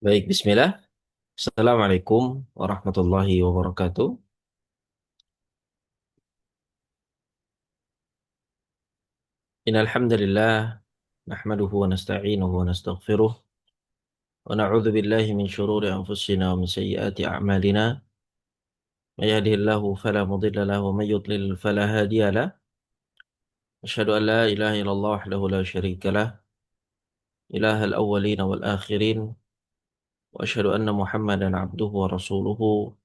Baik, bismillah. Assalamualaikum warahmatullahi wabarakatuh. Innal hamdalillah nahmaduhu wa nasta'inuhu wa nastaghfiruh wa na'udzu billahi min shururi anfusina wa min sayyiati a'malina. May yahdihillahu fala mudilla lahu wa may yudlil fala hadiya lahu. Asyhadu an la ilaha illallah wahdahu la syarika lah, ilahal awwalin wal akhirin, wa asyhadu anna Muhammadan abduhu wa rasuluhu,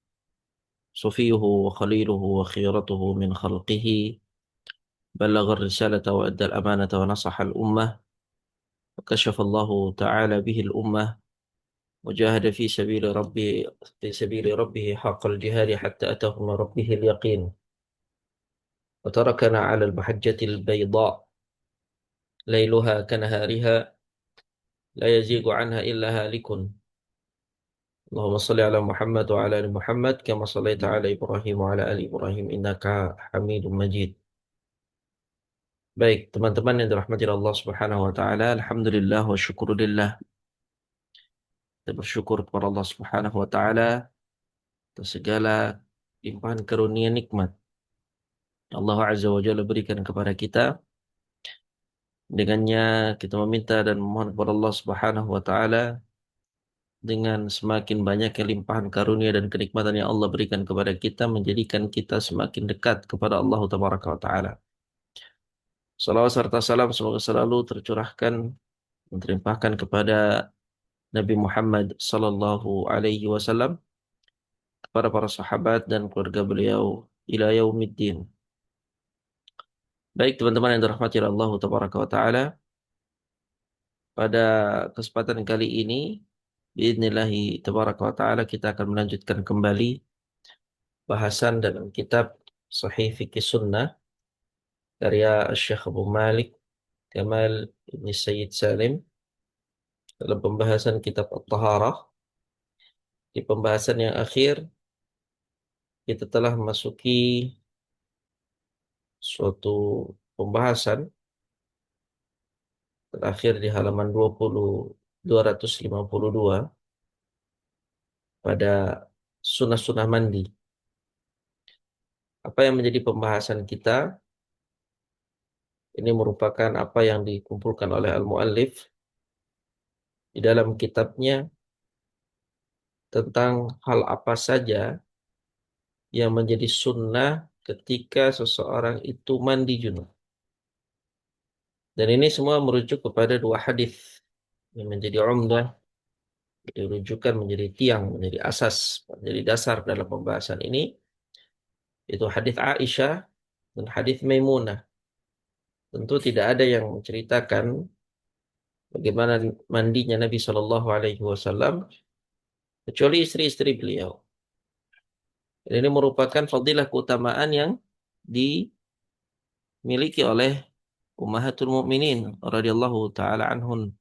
safiyuhu wa khaliluhu wa khiratuhu min khalqihi, ballagha ar-risalata wa adda al-amanata wa nasaha al-ummah. وكشف الله تعالى به الأمة وجاهد في سبيل ربه حق الجهاد حتى أتاه من ربه اليقين وتركنا على المحجة البيضاء ليلها كنهارها لا يزيغ عنها إلا هالك. اللهم صل على محمد وعلى آل محمد كما صليت على إبراهيم وعلى آل إبراهيم إنك حميد مجيد. Baik, teman-teman yang dirahmati Allah Subhanahu wa taala, alhamdulillah wa syukurillah. Kita bersyukur kepada Allah Subhanahu wa taala atas segala limpahan karunia nikmat yang Allah Azza wa Jalla berikan kepada kita. Dengannya kita meminta dan memohon kepada Allah Subhanahu wa taala dengan semakin banyaknya limpahan karunia dan kenikmatan yang Allah berikan kepada kita menjadikan kita semakin dekat kepada Allah Tabaraka wa taala. Salawat serta salam semoga selalu tercurahkan dan terlimpahkan kepada Nabi Muhammad sallallahu alaihi wasallam, kepada para sahabat dan keluarga beliau ila yaumiddin. Baik teman-teman yang dirahmati Allah Tabaraka wa taala, pada kesempatan kali ini biidnillahi tabaraka wa ta'ala kita akan melanjutkan kembali bahasan dalam kitab Sahih Fikih Sunnah karya Syekh Abu Malik Kamal Ibn Sayyid Salim dalam pembahasan kitab At-Taharah. Di pembahasan yang akhir kita telah memasuki suatu pembahasan terakhir di halaman 252 pada sunnah-sunnah mandi. Apa yang menjadi pembahasan kita ini merupakan apa yang dikumpulkan oleh al-muallif di dalam kitabnya tentang hal apa saja yang menjadi sunnah ketika seseorang itu mandi junub. Dan ini semua merujuk kepada dua hadis yang menjadi umdah, menjadi rujukan, menjadi tiang, menjadi asas, menjadi dasar dalam pembahasan ini, yaitu hadis Aisyah dan hadis Maimunah. Tentu tidak ada yang menceritakan bagaimana mandinya Nabi Shallallahu Alaihi Wasallam kecuali istri-istri beliau. Dan ini merupakan fadilah keutamaan yang dimiliki oleh Ummahatul Mukminin radhiyallahu taala anhun,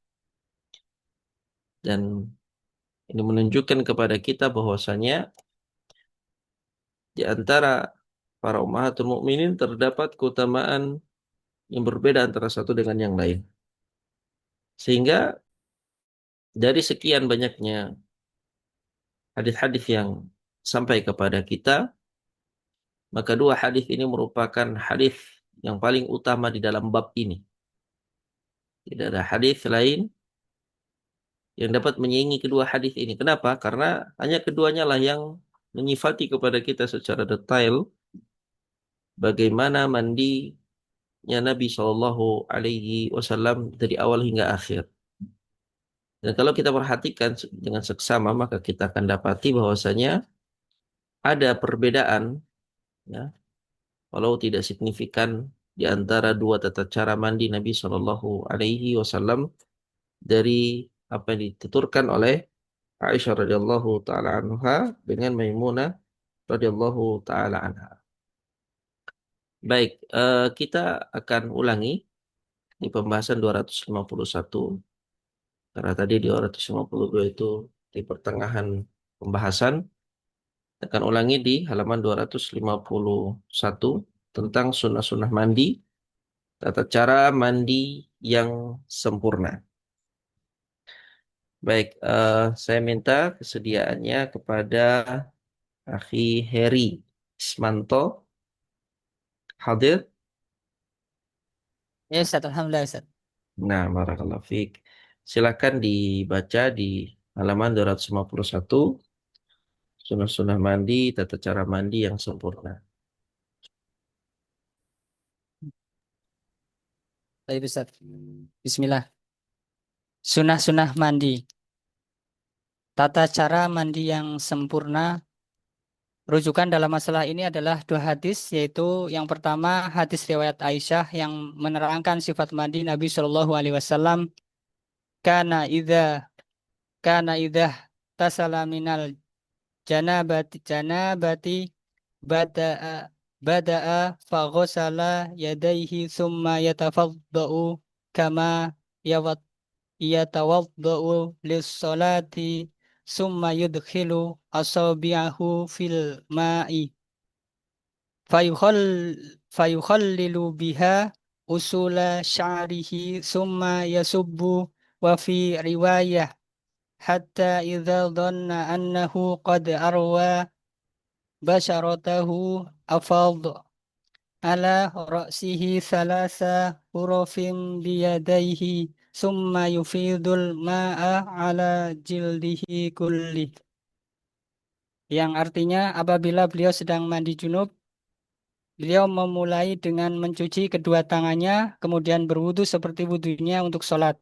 dan ini menunjukkan kepada kita bahwasanya di antara para Ummahatul Mukminin terdapat keutamaan yang berbeda antara satu dengan yang lain. Sehingga dari sekian banyaknya hadis-hadis yang sampai kepada kita, maka dua hadis ini merupakan hadis yang paling utama di dalam bab ini. Tidak ada hadis lain yang dapat menyaingi kedua hadis ini. Kenapa? Karena hanya keduanya lah yang menyifati kepada kita secara detail bagaimana mandinya Nabi Shallallahu Alaihi Wasallam dari awal hingga akhir. Dan kalau kita perhatikan dengan seksama, maka kita akan dapati bahwasanya ada perbedaan, ya, walau tidak signifikan, di antara dua tata cara mandi Nabi Shallallahu Alaihi Wasallam dari apa yang dituturkan oleh Aisyah radhiyallahu taala anha dengan Maimunah radhiyallahu taala anha. Baik, kita akan ulangi di pembahasan 251 karena tadi di 252 itu di pertengahan pembahasan. Kita akan ulangi di halaman 251 tentang sunnah-sunnah mandi, tata cara mandi yang sempurna. Baik, saya minta kesediaannya kepada Akhi Heri Ismanto. Hadir. Ya Ustaz, Alhamdulillah Ustaz. Nah, barakallahu fiik. Silakan dibaca di halaman 251, sunah-sunah mandi, tata cara mandi yang sempurna. Baik Ustaz. Bismillah. Sunah-sunah mandi. Tata cara mandi yang sempurna. Rujukan dalam masalah ini adalah dua hadis, yaitu yang pertama hadis riwayat Aisyah yang menerangkan sifat mandi Nabi Shallallahu Alaihi Wasallam. Kana idza kana idza tasala minal janabati bada'a bada'a faghsala yadayhi summa yatafaddau kama yawat yatawaddau lis-salati summa yudkhilu asabi'ahu fil ma'i fayukhall fayukhallilu biha usula sya'rihi summa yasubbu wa fi riwayah hatta idza dhanna annahu qad arwa basharatahu afad ala ra'sihi thalatha hurufin biyadaihi summa yufidul ma'a ala jildihi kulli, yang artinya apabila beliau sedang mandi junub, beliau memulai dengan mencuci kedua tangannya kemudian berwudu seperti wudunya untuk sholat.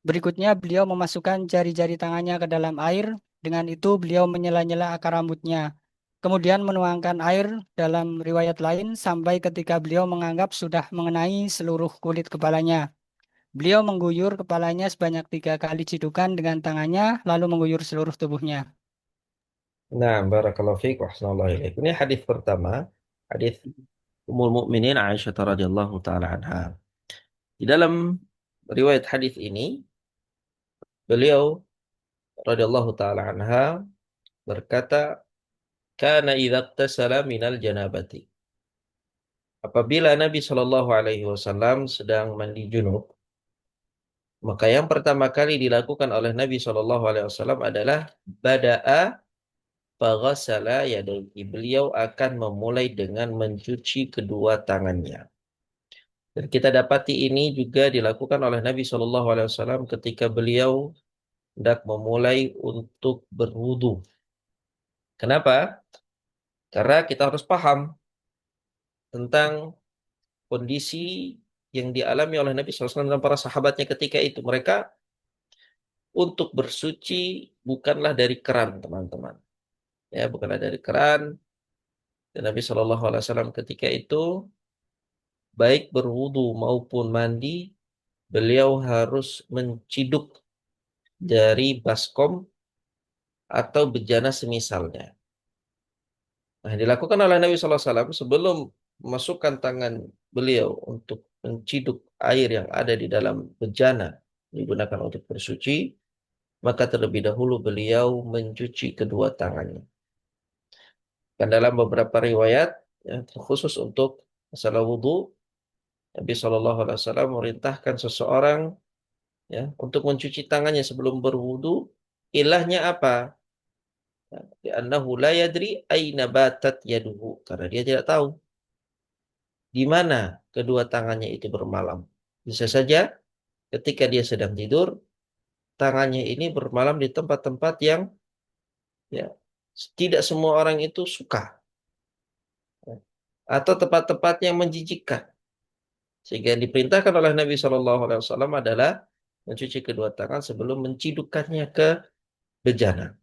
Berikutnya beliau memasukkan jari-jari tangannya ke dalam air. Dengan itu beliau menyela-nyela akar rambutnya. Kemudian menuangkan air dalam riwayat lain sampai ketika beliau menganggap sudah mengenai seluruh kulit kepalanya. Beliau mengguyur kepalanya sebanyak 3 kali cidukan dengan tangannya, lalu mengguyur seluruh tubuhnya. Nah, barakallahu fiik wa ahsanallahu ilaik. Ini hadis pertama, hadis Ummul Mukminin Aisyah radhiyallahu taala anha. Di dalam riwayat hadis ini, beliau radhiyallahu taala anha berkata, "Kana idza iktasala minal janabati." Apabila Nabi Shallallahu alaihi wasallam sedang mandi junub, maka yang pertama kali dilakukan oleh Nabi Shallallahu alaihi wasallam adalah bada'a faghasala yadayhi. Beliau akan memulai dengan mencuci kedua tangannya. Dan kita dapati ini juga dilakukan oleh Nabi Shallallahu alaihi wasallam ketika beliau hendak memulai untuk berwudu. Kenapa? Karena kita harus paham tentang kondisi yang dialami oleh Nabi SAW dan para sahabatnya ketika itu. Mereka untuk bersuci bukanlah dari keran, teman-teman. Ya, bukanlah dari keran. Dan Nabi SAW ketika itu, baik berwudu maupun mandi, beliau harus menciduk dari baskom atau bejana semisalnya. Nah, dilakukan oleh Nabi SAW sebelum memasukkan tangan beliau untuk menciduk air yang ada di dalam bejana digunakan untuk bersuci, maka terlebih dahulu beliau mencuci kedua tangannya. Dan dalam beberapa riwayat, ya, khusus untuk masalah wudhu, Nabi SAW memerintahkan seseorang ya untuk mencuci tangannya sebelum berwudhu. Ilahnya apa? Li'annahu la yadri aina batat yaduhu. Karena dia tidak tahu di mana kedua tangannya itu bermalam. Bisa saja ketika dia sedang tidur, tangannya ini bermalam di tempat-tempat yang ya tidak semua orang itu suka, ya, atau tempat-tempat yang menjijikkan. Sehingga yang diperintahkan oleh Nabi Shallallahu Alaihi Wasallam adalah mencuci kedua tangan sebelum mencidukkannya ke bejana.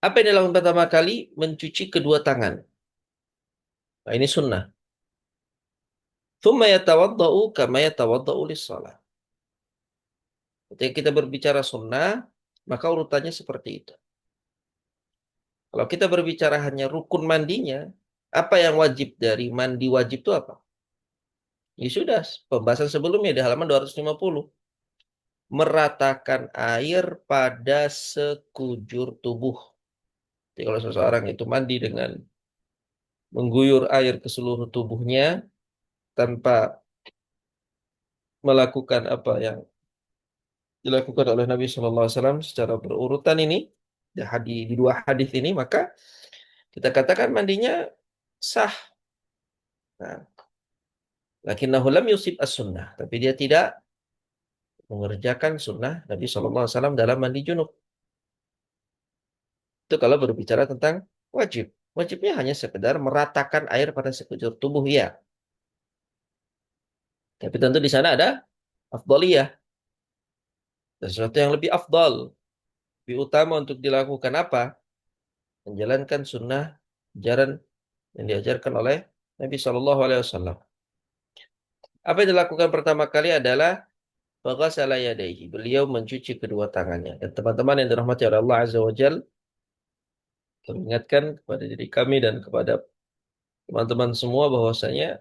Apa yang dilakukan pertama kali? Mencuci kedua tangan. Nah, ini sunnah. Thumma yatawaddau kama yatawaddau lis-shalah. Ketika kita berbicara sunnah, maka urutannya seperti itu. Kalau kita berbicara hanya rukun mandinya, apa yang wajib dari mandi wajib itu apa? Ya sudah, pembahasan sebelumnya di halaman 250. Meratakan air pada sekujur tubuh. Jadi kalau seseorang itu mandi dengan mengguyur air ke seluruh tubuhnya tanpa melakukan apa yang dilakukan oleh Nabi Shallallahu Alaihi Wasallam secara berurutan ini, di dua hadis ini, maka kita katakan mandinya sah. Nah, lakinnahu lam yusib as-sunnah, tapi dia tidak mengerjakan sunnah Nabi Shallallahu Alaihi Wasallam dalam mandi junub. Itu kalau berbicara tentang wajib. Wajibnya hanya sekedar meratakan air pada sekujur tubuh, ya. Tapi tentu di sana ada afdaliyah, sesuatu yang lebih afdal, lebih utama untuk dilakukan apa? Menjalankan sunnah ajaran yang diajarkan oleh Nabi Shallallahu Alaihi Wasallam. Apa yang dilakukan pertama kali adalah faghasala yadayhi. Beliau mencuci kedua tangannya. Dan teman-teman yang dirahmati oleh Allah Azza wa Jal, kami ingatkan kepada diri kami dan kepada teman-teman semua bahwasanya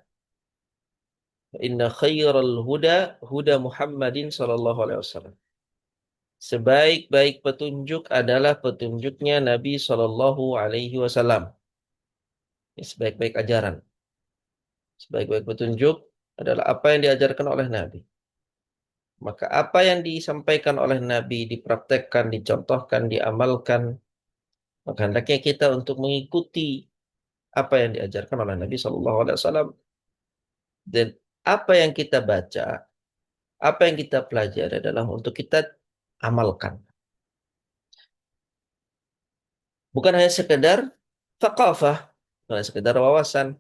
inna khairal huda huda Muhammadin sallallahu alaihi wasallam. Sebaik-baik petunjuk adalah petunjuknya Nabi sallallahu alaihi wasallam. Ini sebaik-baik ajaran. Sebaik-baik petunjuk adalah apa yang diajarkan oleh Nabi. Maka apa yang disampaikan oleh Nabi dipraktekkan, dicontohkan, diamalkan. Maka hendaknya kita untuk mengikuti apa yang diajarkan oleh Nabi Shallallahu Alaihi Wasallam, dan apa yang kita baca, apa yang kita pelajari adalah untuk kita amalkan. Bukan hanya sekedar thaqafah, bukan hanya sekedar wawasan.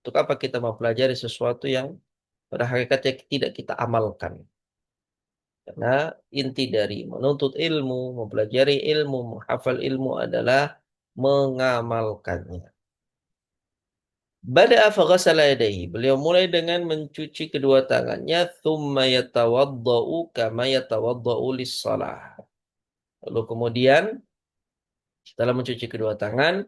Untuk apa kita mempelajari sesuatu yang pada hakikatnya tidak kita amalkan. Karena inti dari menuntut ilmu, mempelajari ilmu, menghafal ilmu adalah mengamalkannya. Bada'a faghasala yadayhi. Beliau mulai dengan mencuci kedua tangannya, thumma yatawaddau kama yatawaddau lis-shalah. Lalu kemudian setelah mencuci kedua tangan,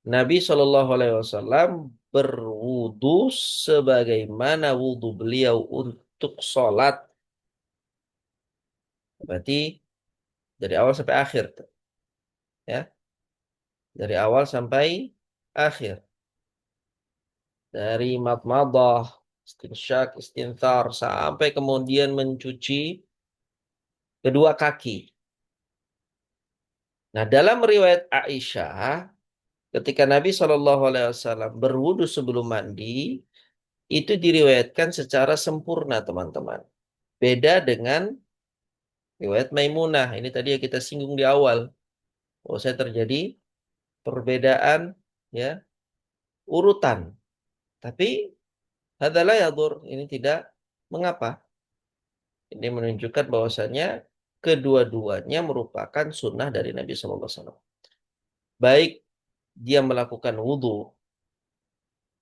Nabi Shallallahu Alaihi Wasallam berwudu sebagaimana wudu beliau untuk sholat. Berarti dari awal sampai akhir, ya, dari awal sampai akhir, dari madmadah, istinsyak, istinthar, sampai kemudian mencuci kedua kaki. Nah, dalam riwayat Aisyah, ketika Nabi Shallallahu Alaihi Wasallam berwudu sebelum mandi, itu diriwayatkan secara sempurna, teman-teman. Beda dengan riwayat Maimunah. Ini tadi yang kita singgung di awal. Oh, saya terjadi perbedaan, ya, urutan. Tapi hadalah yadur, ini tidak mengapa. Ini menunjukkan bahwasanya kedua-duanya merupakan sunnah dari Nabi Shallallahu Alaihi Wasallam. Baik dia melakukan wudhu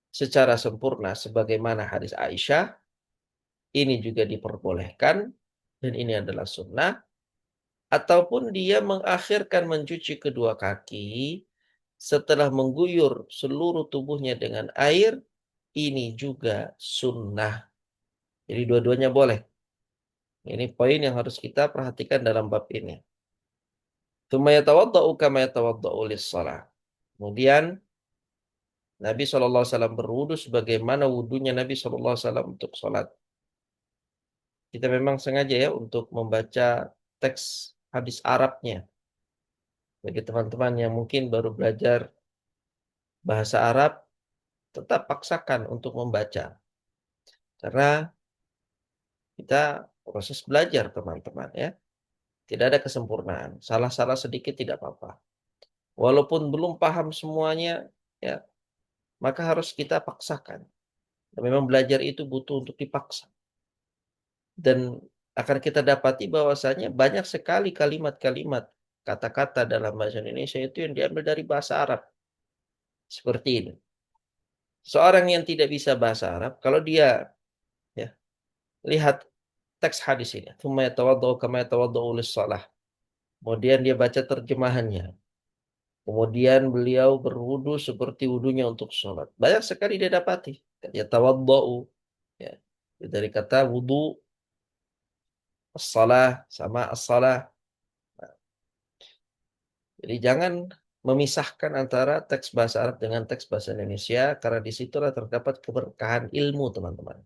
secara sempurna sebagaimana hadis Aisyah, ini juga diperbolehkan dan ini adalah sunnah, ataupun dia mengakhirkan mencuci kedua kaki setelah mengguyur seluruh tubuhnya dengan air, ini juga sunnah. Jadi dua-duanya boleh. Ini poin yang harus kita perhatikan dalam bab ini. Tsumma yatawaddau kama yatawaddau lis-shalah. Kemudian Nabi SAW berwudu sebagaimana wudunya Nabi SAW untuk sholat. Kita memang sengaja ya untuk membaca teks hadis Arabnya. Bagi teman-teman yang mungkin baru belajar bahasa Arab, tetap paksakan untuk membaca. Karena kita proses belajar, teman-teman, ya. Tidak ada kesempurnaan. Salah-salah sedikit tidak apa-apa. Walaupun belum paham semuanya, ya, maka harus kita paksakan. Dan memang belajar itu butuh untuk dipaksa. Dan akan kita dapati bahwasanya banyak sekali kalimat-kalimat, kata-kata dalam bahasa Indonesia itu yang diambil dari bahasa Arab. Seperti ini. Seorang yang tidak bisa bahasa Arab, kalau dia, ya, lihat teks hadis ini, "Tsumma yatawaddau kama yatawaddau lis-shalah." Kemudian dia baca terjemahannya. Kemudian beliau berwudu seperti wudunya untuk sholat. Banyak sekali dia dapati. Yatawaddau, ya, dari kata wudu, as-salah sama as-salah. Jadi jangan memisahkan antara teks bahasa Arab dengan teks bahasa Indonesia, karena disitulah terdapat keberkahan ilmu, teman-teman.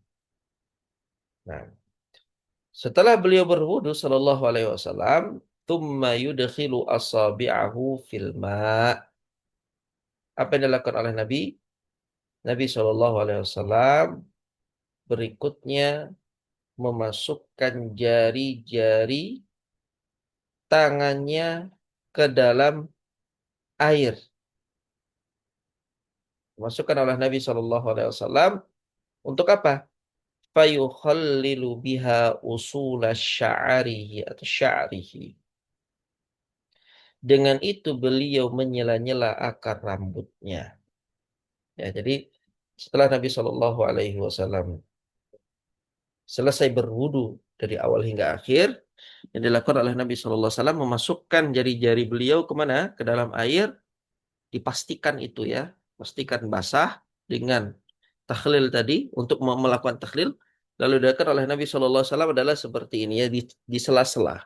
Nah, Setelah beliau berwudu sallallahu alaihi wasallam, thumma yudkhilu asabi'ahu fil ma'. Apa yang dilakukan oleh Nabi? Nabi sallallahu alaihi wasallam berikutnya memasukkan jari-jari tangannya ke dalam air. Masukkan oleh Nabi sallallahu alaihi wasallam untuk apa? Fayukhallilu biha usula sya'rihi atau sya'rihi. Dengan itu beliau menyela-nyela akar rambutnya. Ya, jadi setelah Nabi Shallallahu Alaihi Wasallam selesai berwudu dari awal hingga akhir, yang dilakukan oleh Nabi Shallallahu Alaihi Wasallam memasukkan jari-jari beliau kemana? Ke dalam air, dipastikan itu ya, pastikan basah dengan takhlil tadi untuk melakukan takhlil. Lalu dilakukan oleh Nabi Shallallahu Alaihi Wasallam adalah seperti ini ya, di sela-sela,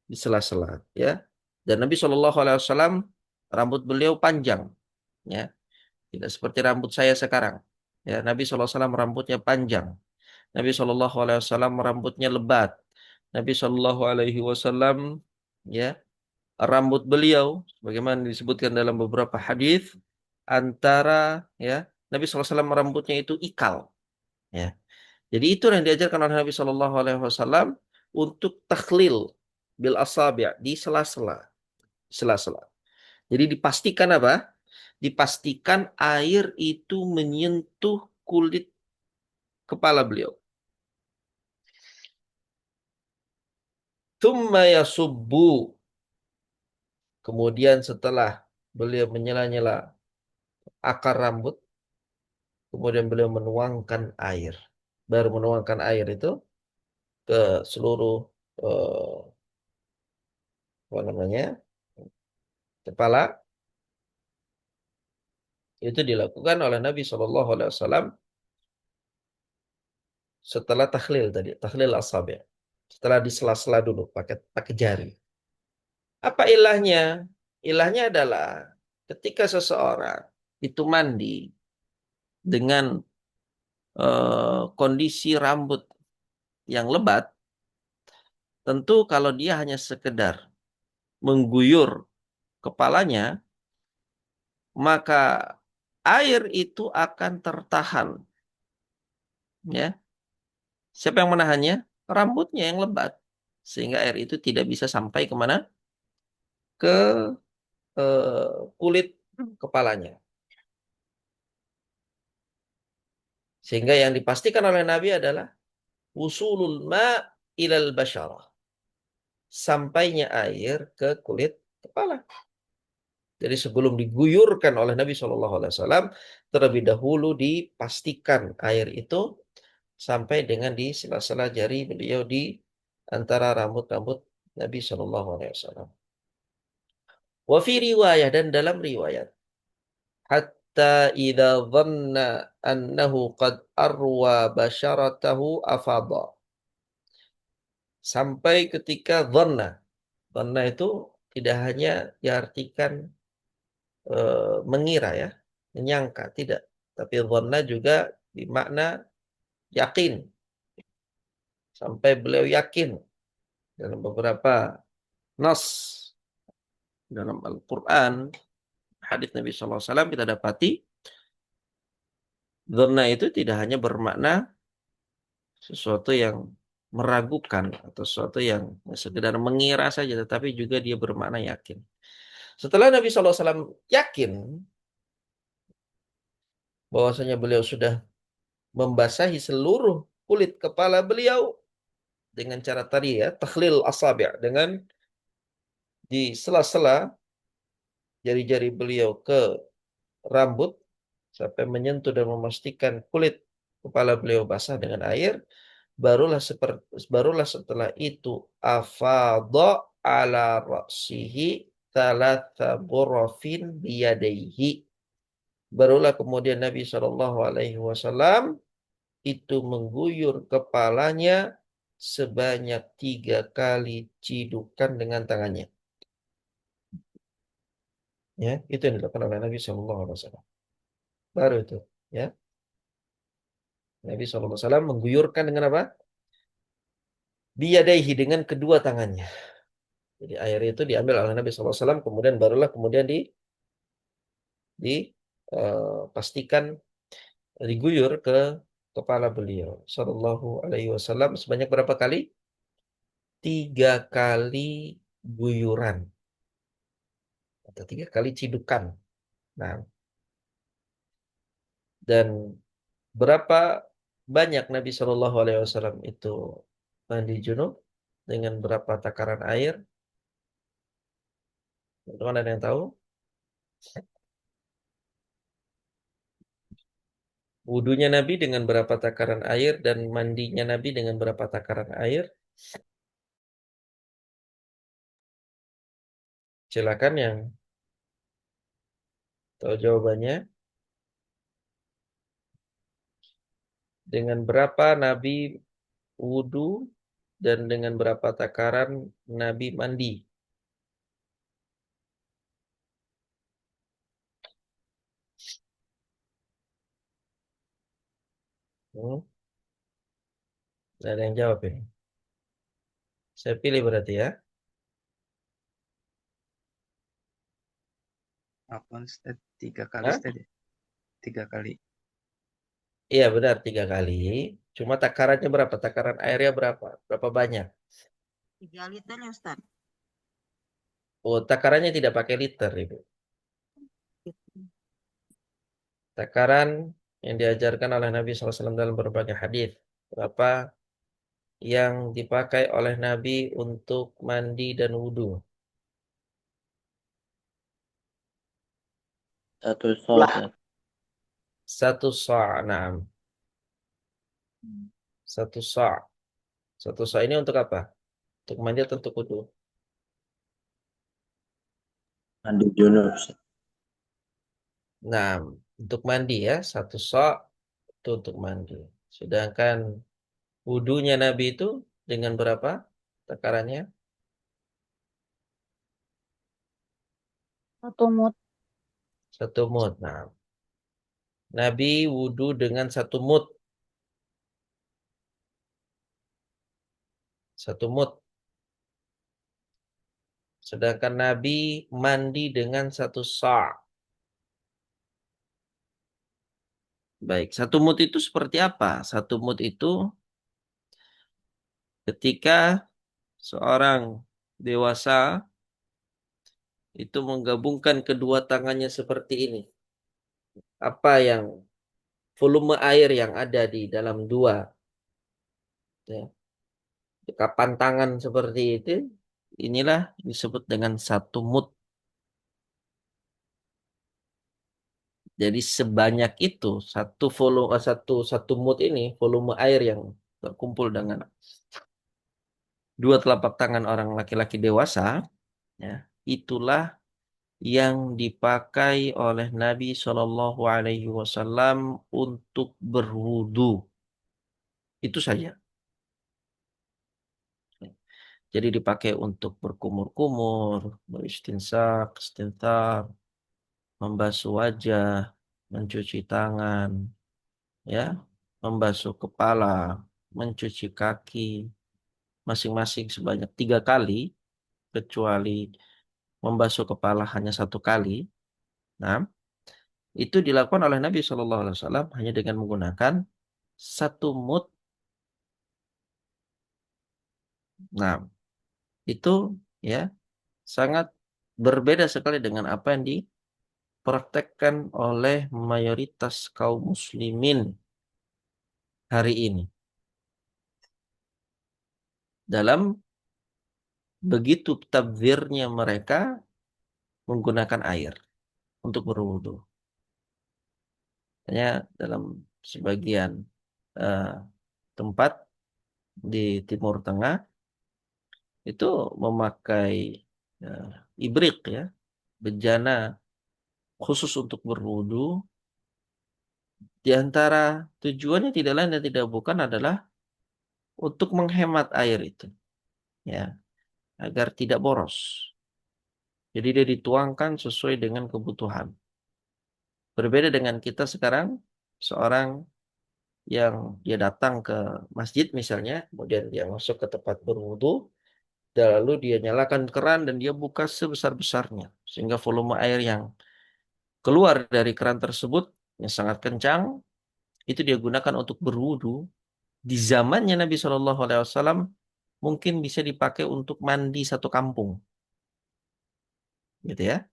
di sela-sela ya. Dan Nabi Shallallahu Alaihi Wasallam rambut beliau panjang, ya, tidak seperti rambut saya sekarang. Ya, Nabi SAW rambutnya panjang. Nabi SAW rambutnya lebat. Nabi SAW ya, rambut beliau bagaimana disebutkan dalam beberapa hadis antara ya, Nabi SAW rambutnya itu ikal, ya. Jadi itu yang diajarkan oleh Nabi SAW untuk takhlil bil asabi' di sela-sela, sela-sela. Jadi dipastikan apa? Dipastikan air itu menyentuh kulit kepala beliau. Tsumma yasubbu. Kemudian setelah beliau menyela-nyela akar rambut, kemudian beliau menuangkan air. Baru menuangkan air itu ke seluruh eh, apa namanya? Kepala. Itu dilakukan oleh Nabi Shallallahu alaihi wasallam setelah takhlil tadi, takhlil asabi'. Setelah disela-sela dulu pakai pakai jari. Apa ilahnya? Ilahnya adalah ketika seseorang itu mandi dengan kondisi rambut yang lebat, tentu kalau dia hanya sekedar mengguyur kepalanya, maka air itu akan tertahan. Ya, siapa yang menahannya? Rambutnya yang lebat, sehingga air itu tidak bisa sampai kemana? Ke kulit kepalanya. Sehingga yang dipastikan oleh Nabi adalah wusulul ma' ilal basyarah. Sampainya air ke kulit kepala. Jadi sebelum diguyurkan oleh Nabi Shallallahu Alaihi Wasallam, terlebih dahulu dipastikan air itu sampai dengan di sela-sela jari beliau di antara rambut-rambut Nabi Shallallahu Alaihi Wasallam. Wa fi riwayah, dan dalam riwayat, hatta idza dhanna annahu qad arwa basyaratahu afadha. Sampai ketika dhanna. Dhanna itu tidak hanya diartikan mengira ya, menyangka, tidak. Tapi dhanna juga dimakna yakin. Sampai beliau yakin dalam beberapa nas dalam Al-Quran, hadis Nabi SAW kita dapati dhanna itu tidak hanya bermakna sesuatu yang meragukan atau sesuatu yang sekedar mengira saja, tetapi juga dia bermakna yakin. Setelah Nabi SAW yakin bahwasanya beliau sudah membasahi seluruh kulit kepala beliau dengan cara tadi ya, takhlil asabi', dengan di sela-sela jari-jari beliau ke rambut sampai menyentuh dan memastikan kulit kepala beliau basah dengan air, barulah setelah itu afadha ala ra'sihi thalatha burafin biyadaihi. Barulah kemudian Nabi Shallallahu Alaihi Wasallam itu mengguyur kepalanya sebanyak 3 kali cidukan dengan tangannya. Ya, itu yang dilakukan oleh Nabi Shallallahu Alaihi Wasallam. Baru itu, ya. Nabi SAW mengguyurkan dengan apa? biyadaihi dengan kedua tangannya. Jadi air itu diambil oleh Nabi SAW, kemudian barulah kemudian dipastikan diguyur ke kepala beliau Shallallahu Alaihi Wasallam sebanyak berapa kali? 3 kali guyuran atau 3 kali cidukan. Nah, dan berapa banyak Nabi Shallallahu Alaihi Wasallam itu mandi junub dengan berapa takaran air? Teman-teman ada yang tahu? Wudunya Nabi dengan berapa takaran air dan mandinya Nabi dengan berapa takaran air? Silakan yang tahu jawabannya. Dengan berapa Nabi wudu dan dengan berapa takaran Nabi mandi? Hmm, nggak ada yang jawab ini. Saya pilih berarti ya. Apa Ustaz? 3 kali Hah? Ustaz ya? 3 kali. Iya benar 3 kali. Cuma takarannya berapa? Takaran airnya berapa? Berapa banyak? 3 liter ya Ustaz. Oh, takarannya tidak pakai liter, Ibu. Takaran yang diajarkan oleh Nabi SAW dalam berbagai hadis. Berapa yang dipakai oleh Nabi untuk mandi dan wudhu? 1 shot. 1 sa'. Naam. 1 sa'. 1 sa' ini untuk apa? Untuk mandi atau untuk wudhu? Mandi junub. Nah, untuk mandi ya, 1 sa' itu untuk mandi. Sedangkan wudhunya Nabi itu dengan berapa takarannya? 1 mut. 1 mud. Nah, Nabi wudhu dengan 1 mud. 1 mud. Sedangkan Nabi mandi dengan 1 sa'. Baik, 1 mud itu seperti apa? 1 mud itu ketika seorang dewasa itu menggabungkan kedua tangannya seperti ini. Apa yang volume air yang ada di dalam dua ya, dekapan tangan seperti itu, inilah disebut dengan 1 mud. Jadi sebanyak itu satu mud ini volume air yang terkumpul dengan dua telapak tangan orang laki-laki dewasa, ya, itulah yang dipakai oleh Nabi Shallallahu Alaihi Wasallam untuk berwudu. Itu saja. Jadi dipakai untuk berkumur-kumur, beristinsak, istinthar, membasuh wajah, mencuci tangan, ya, membasuh kepala, mencuci kaki, masing-masing sebanyak 3 kali, kecuali membasuh kepala hanya 1 kali. Nah, itu dilakukan oleh Nabi Shallallahu Alaihi Wasallam hanya dengan menggunakan 1 mud. Nah, itu ya sangat berbeda sekali dengan apa yang dipraktekkan oleh mayoritas kaum muslimin hari ini. Dalam begitu tabdzirnya mereka menggunakan air untuk berwudu. Hanya dalam sebagian eh, tempat di Timur Tengah itu memakai eh, ibrik ya, bejana khusus untuk berwudu. Di antara tujuannya tidak lain dan tidak bukan adalah untuk menghemat air itu, ya, agar tidak boros. Jadi dia dituangkan sesuai dengan kebutuhan. Berbeda dengan kita sekarang, seorang yang dia datang ke masjid misalnya, kemudian dia masuk ke tempat berwudu, dan lalu dia nyalakan keran dan dia buka sebesar-besarnya, sehingga volume air yang keluar dari keran tersebut yang sangat kencang, itu dia gunakan untuk berwudu. Di zamannya Nabi Shallallahu Alaihi Wasallam mungkin bisa dipakai untuk mandi satu kampung, gitu ya.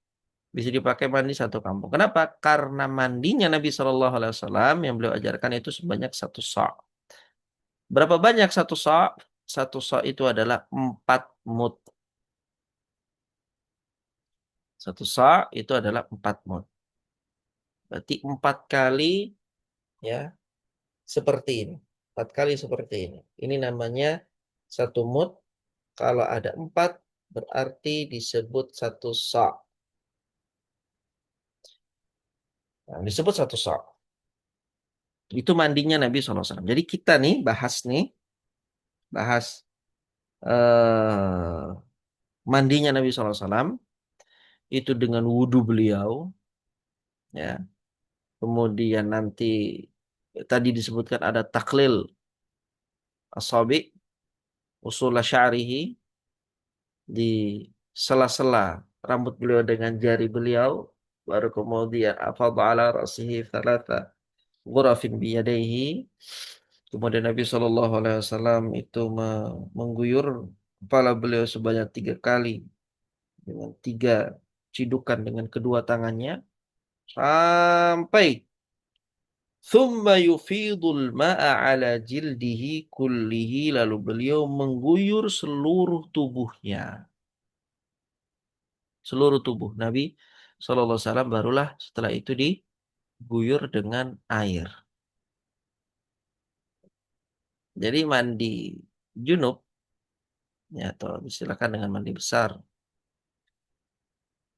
Bisa dipakai mandi satu kampung. Kenapa? Karena mandinya Nabi Shallallahu Alaihi Wasallam yang beliau ajarkan itu sebanyak 1 sa'. Berapa banyak 1 sa'? 1 sa' itu adalah 4 mud. 1 sa' itu adalah 4 mud. Berarti 4 kali, ya, seperti ini. 4 kali seperti ini. Ini namanya 1 mud. Kalau ada 4, berarti disebut 1 sa'. Nah, disebut 1 sa'. Itu mandinya Nabi SAW. Jadi kita nih bahas eh, mandinya Nabi SAW itu dengan wudhu beliau, ya. Kemudian nanti tadi disebutkan ada taklil asabi usul sya'rihi, di sela-sela rambut beliau dengan jari beliau, baru kemudian afadha ala ra'sihi thalatha ghurafin biyadaihi. Kemudian Nabi Shallallahu Alaihi Wasallam itu mengguyur kepala beliau sebanyak 3 kali dengan 3 cidukan dengan kedua tangannya, sampai thumma yufidul ma'a ala jildihi kullihi, lalu beliau mengguyur seluruh tubuhnya. Seluruh tubuh Nabi Shallallahu Alaihi Wasallam barulah setelah itu diguyur dengan air. Jadi mandi junub, ya, atau silakan dengan mandi besar,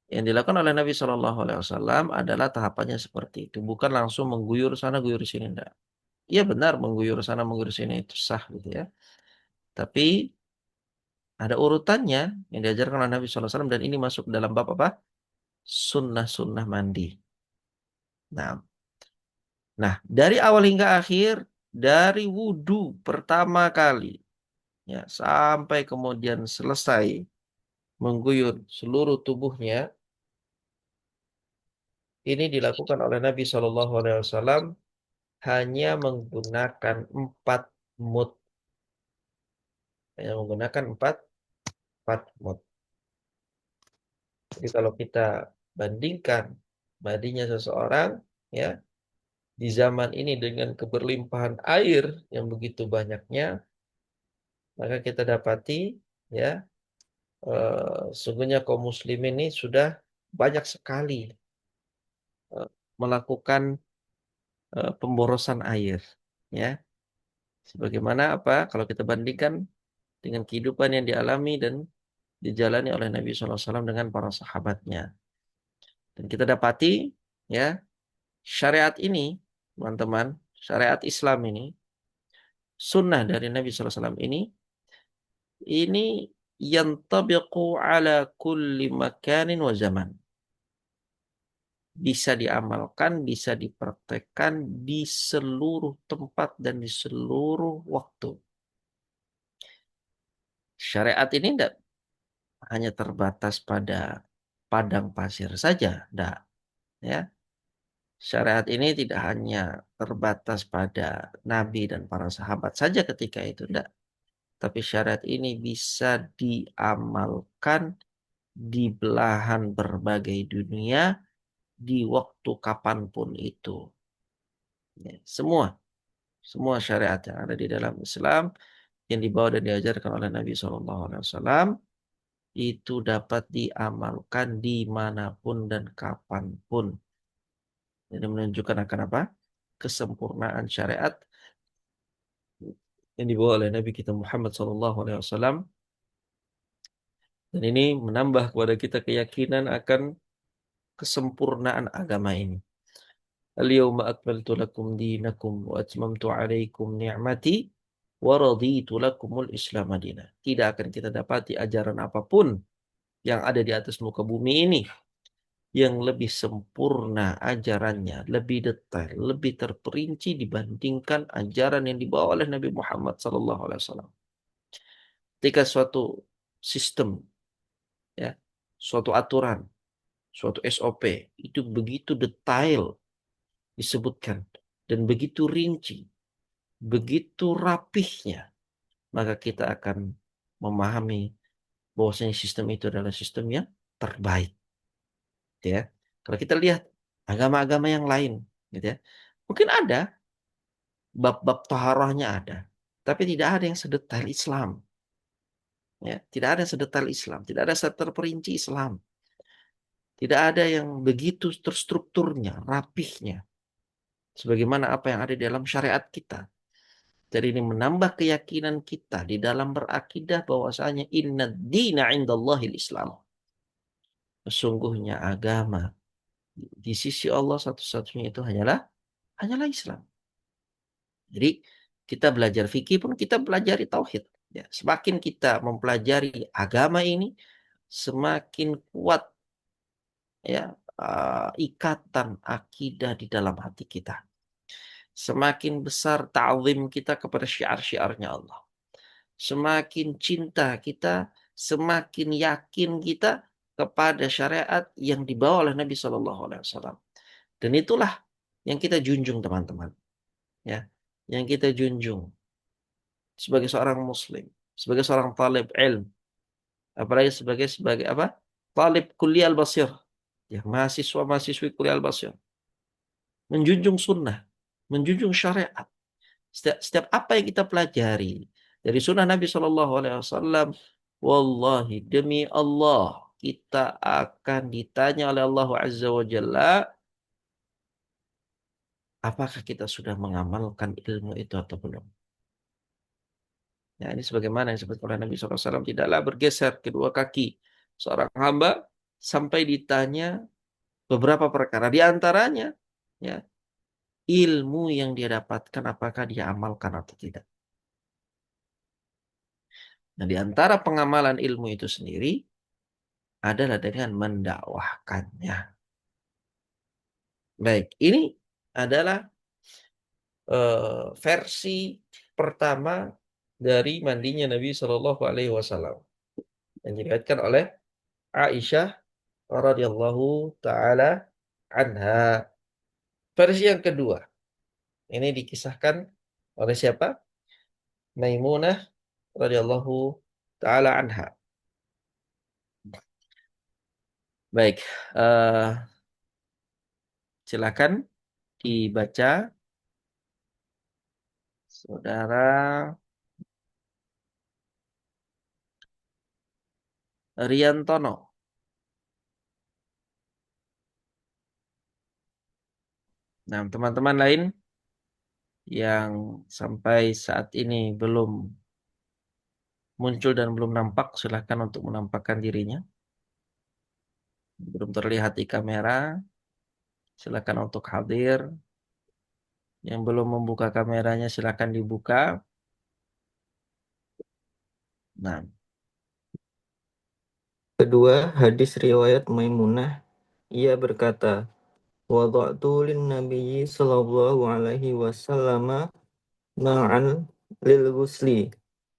yang dilakukan oleh Nabi Shallallahu Alaihi Wasallam adalah tahapannya seperti itu, bukan langsung mengguyur sana guyur sini, enggak. Iya benar, mengguyur sana mengguyur sini itu sah, gitu ya. Tapi ada urutannya yang diajarkan oleh Nabi Shallallahu Alaihi Wasallam, dan ini masuk dalam bab apa? Sunnah-sunnah mandi. Nah, dari awal hingga akhir, dari wudhu pertama kali, ya, sampai kemudian selesai mengguyur seluruh tubuhnya, ini dilakukan oleh Nabi Shallallahu Alaihi Wasallam hanya menggunakan 4 mud, hanya menggunakan empat mud. Jadi kalau kita bandingkan mandinya seseorang, ya, di zaman ini dengan keberlimpahan air yang begitu banyaknya, maka kita dapati, ya, sungguhnya kaum muslimin ini sudah banyak sekali melakukan pemborosan air, ya. Sebagaimana apa? Kalau kita bandingkan dengan kehidupan yang dialami dan dijalani oleh Nabi SAW dengan para sahabatnya. Dan kita dapati, ya, syariat ini, teman-teman, syariat Islam ini, sunnah dari Nabi SAW ini yantabiqu ala kulli makanin wa zaman. Bisa diamalkan, bisa dipraktekkan di seluruh tempat dan di seluruh waktu. Syariat ini tidak hanya terbatas pada padang pasir saja, tidak. Ya. Syariat ini tidak hanya terbatas pada Nabi dan para sahabat saja ketika itu, tidak. Tapi syariat ini bisa diamalkan di belahan berbagai dunia, di waktu kapanpun itu. Ya, semua syariat yang ada di dalam Islam yang dibawa dan diajarkan oleh Nabi SAW itu dapat diamalkan dimanapun dan kapanpun. Ini menunjukkan akan apa? Kesempurnaan syariat yang dibawa oleh Nabi kita Muhammad SAW, dan ini menambah kepada kita keyakinan akan kesempurnaan agama ini. Al-yawma akmaltu lakum dinakum wa atmamtu alaikum ni'mati wa raditu lakumul Islam madinah. Tidak akan kita dapati ajaran apapun yang ada di atas muka bumi ini yang lebih sempurna ajarannya, lebih detail, lebih terperinci dibandingkan ajaran yang dibawa oleh Nabi Muhammad SAW. Ketika suatu sistem, ya, suatu aturan, suatu SOP itu begitu detail disebutkan dan begitu rinci, begitu rapihnya, maka kita akan memahami bahwasanya sistem itu adalah sistem yang terbaik, ya. Kalau kita lihat agama-agama yang lain, gitu ya, mungkin ada bab-bab taharahnya ada, tapi tidak ada yang sedetail Islam, ya. Tidak ada yang sedetail Islam, tidak ada yang terperinci Islam, tidak ada yang begitu terstrukturnya, rapihnya, sebagaimana apa yang ada di dalam syariat kita. Jadi ini menambah keyakinan kita di dalam berakidah bahwasanya inna dina indallahil Islam. Sesungguhnya agama di sisi Allah satu-satunya itu hanyalah Islam. Jadi kita belajar fikih pun kita pelajari tauhid. Ya, semakin kita mempelajari agama ini, semakin kuat, ya, ikatan akidah di dalam hati kita. Semakin besar ta'zim kita kepada syiar-syiarnya Allah. Semakin cinta kita, semakin yakin kita kepada syariat yang dibawa oleh Nabi Shallallahu Alaihi Wasallam. Dan itulah yang kita junjung, teman-teman. Ya, yang kita junjung sebagai seorang Muslim, sebagai seorang talib ilm, apalagi sebagai apa? Talib kuliah al-basir, ya, mahasiswa-mahasiswi kuliah al-basir, menjunjung sunnah, menjunjung syariat. Setiap apa yang kita pelajari dari sunnah Nabi Shallallahu Alaihi Wasallam, wallahi demi Allah kita akan ditanya oleh Allah Azza wa Jalla, apakah kita sudah mengamalkan ilmu itu atau belum? Ya, ini sebagaimana yang disebut oleh Nabi SAW, tidaklah bergeser kedua kaki seorang hamba sampai ditanya beberapa perkara. Di antaranya, ya, ilmu yang dia dapatkan apakah dia amalkan atau tidak. Nah, di antara pengamalan ilmu itu sendiri adalah dengan mendakwahkannya. Baik, ini adalah versi pertama dari mandinya Nabi Shallallahu Alaihi Wasallam yang diriwayatkan oleh Aisyah radhiyallahu taala anha. Versi yang kedua ini dikisahkan oleh siapa? Maimunah radhiyallahu taala anha. Baik, silakan dibaca, Saudara Riantono. Nah, teman-teman lain yang sampai saat ini belum muncul dan belum nampak, silakan untuk menampakkan dirinya. Belum terlihat di kamera, silakan untuk hadir. Yang belum membuka kameranya silakan dibuka. Nah, Kedua, hadis riwayat Maimunah, ia berkata, wada'tu lin nabiyyi sallallahu alaihi wasallam ma'an lil ghusli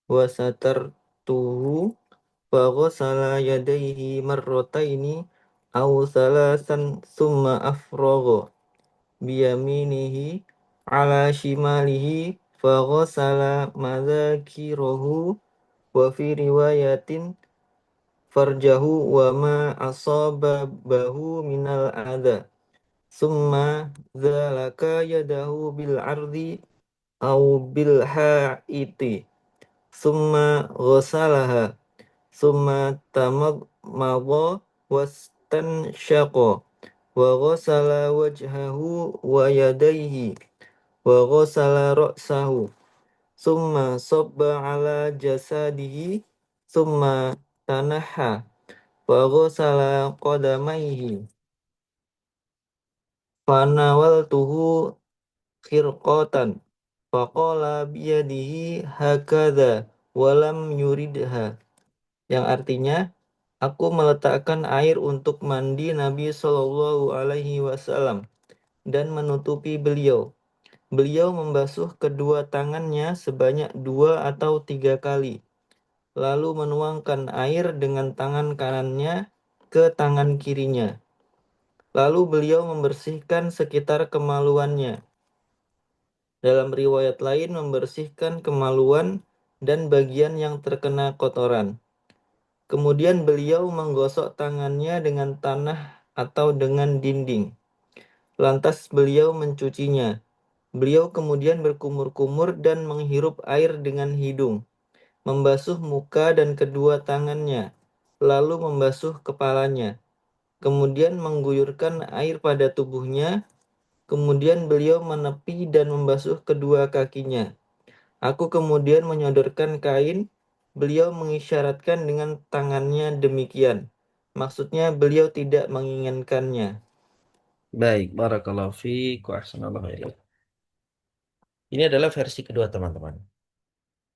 wa satartuhu fa ghasala yadayhi marrataini aw thalasan summa afragha biyaminihi ala shimalihi fa ghasala madhakirahu wa fi riwayatin farjahu wa ma asababahu minal adha summa zalaka yadahu bil ardi au bil haiti summa ghasalaha summa tamadmada wastanshaqa wa ghasala wajhahu wa yadayhi wa ghasala ra'sahu summa sabba ala jasadihi summa tanaha wa ghasala qadamaihi fanawaltuhu khirqatan faqala biyadihi hakadha walam yuridha, yang artinya Aku meletakkan air untuk mandi Nabi Shallallahu Alaihi Wasallam dan menutupi beliau. Beliau membasuh kedua tangannya sebanyak 2 atau 3 kali, lalu menuangkan air dengan tangan kanannya ke tangan kirinya. Lalu beliau membersihkan sekitar kemaluannya. Dalam riwayat lain membersihkan kemaluan dan bagian yang terkena kotoran. Kemudian beliau menggosok tangannya dengan tanah atau dengan dinding. Lantas beliau mencucinya. Beliau kemudian berkumur-kumur dan menghirup air dengan hidung, membasuh muka dan kedua tangannya, lalu membasuh kepalanya. Kemudian mengguyurkan air pada tubuhnya. Kemudian beliau menepi dan membasuh kedua kakinya. Aku kemudian menyodorkan kain. Beliau mengisyaratkan dengan tangannya demikian. Maksudnya beliau tidak menginginkannya. Baik, barakallahu fiik wa ahsanallahu ilaik. Ini adalah versi kedua teman-teman.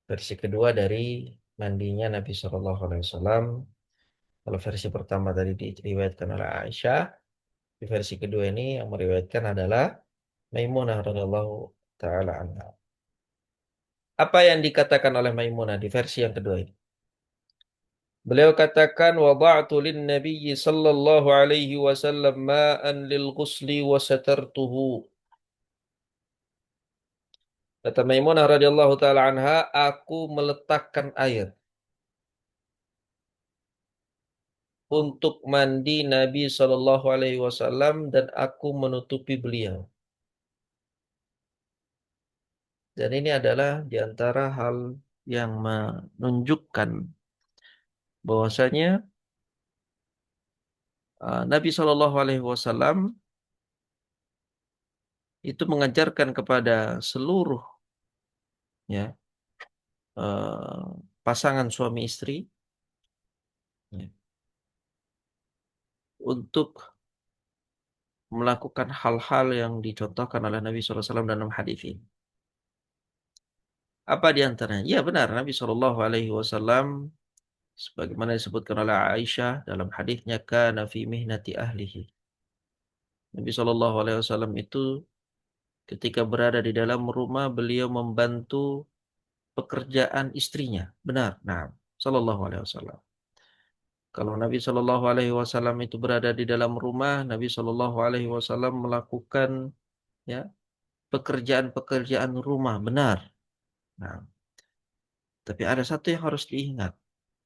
Versi kedua dari mandinya Nabi Shallallahu Alaihi Wasallam. Kalau versi pertama tadi diriwayatkan oleh Aisyah, di versi kedua ini yang meriwayatkan adalah Maimunah radhiyallahu taala anha. Apa yang dikatakan oleh Maimunah di versi yang kedua ini? Beliau katakan wada'tu lin nabiyyi sallallahu alaihi wasallam ma'an lil ghusli wa satartuhu. Kata Maimunah radhiyallahu taala anha, aku meletakkan air untuk mandi Nabi sallallahu alaihi wasallam dan aku menutupi beliau. Dan ini adalah di antara hal yang menunjukkan bahwasanya Nabi Shallallahu Alaihi Wasallam itu mengajarkan kepada seluruh ya pasangan suami istri ya, untuk melakukan hal-hal yang dicontohkan oleh Nabi Shallallahu Alaihi Wasallam dalam hadis ini. Apa di antaranya? Ya benar, Nabi Shallallahu Alaihi Wasallam sebagaimana disebutkan oleh Aisyah dalam hadisnya kana fi mihnati ahlihi. Nabi Shallallahu Alaihi Wasallam itu ketika berada di dalam rumah beliau membantu pekerjaan istrinya. Benar. Nah, Shallallahu Alaihi Wasallam. Kalau Nabi Shallallahu Alaihi Wasallam itu berada di dalam rumah, Nabi Shallallahu Alaihi Wasallam melakukan ya pekerjaan-pekerjaan rumah. Benar. Nah, tapi ada satu yang harus diingat.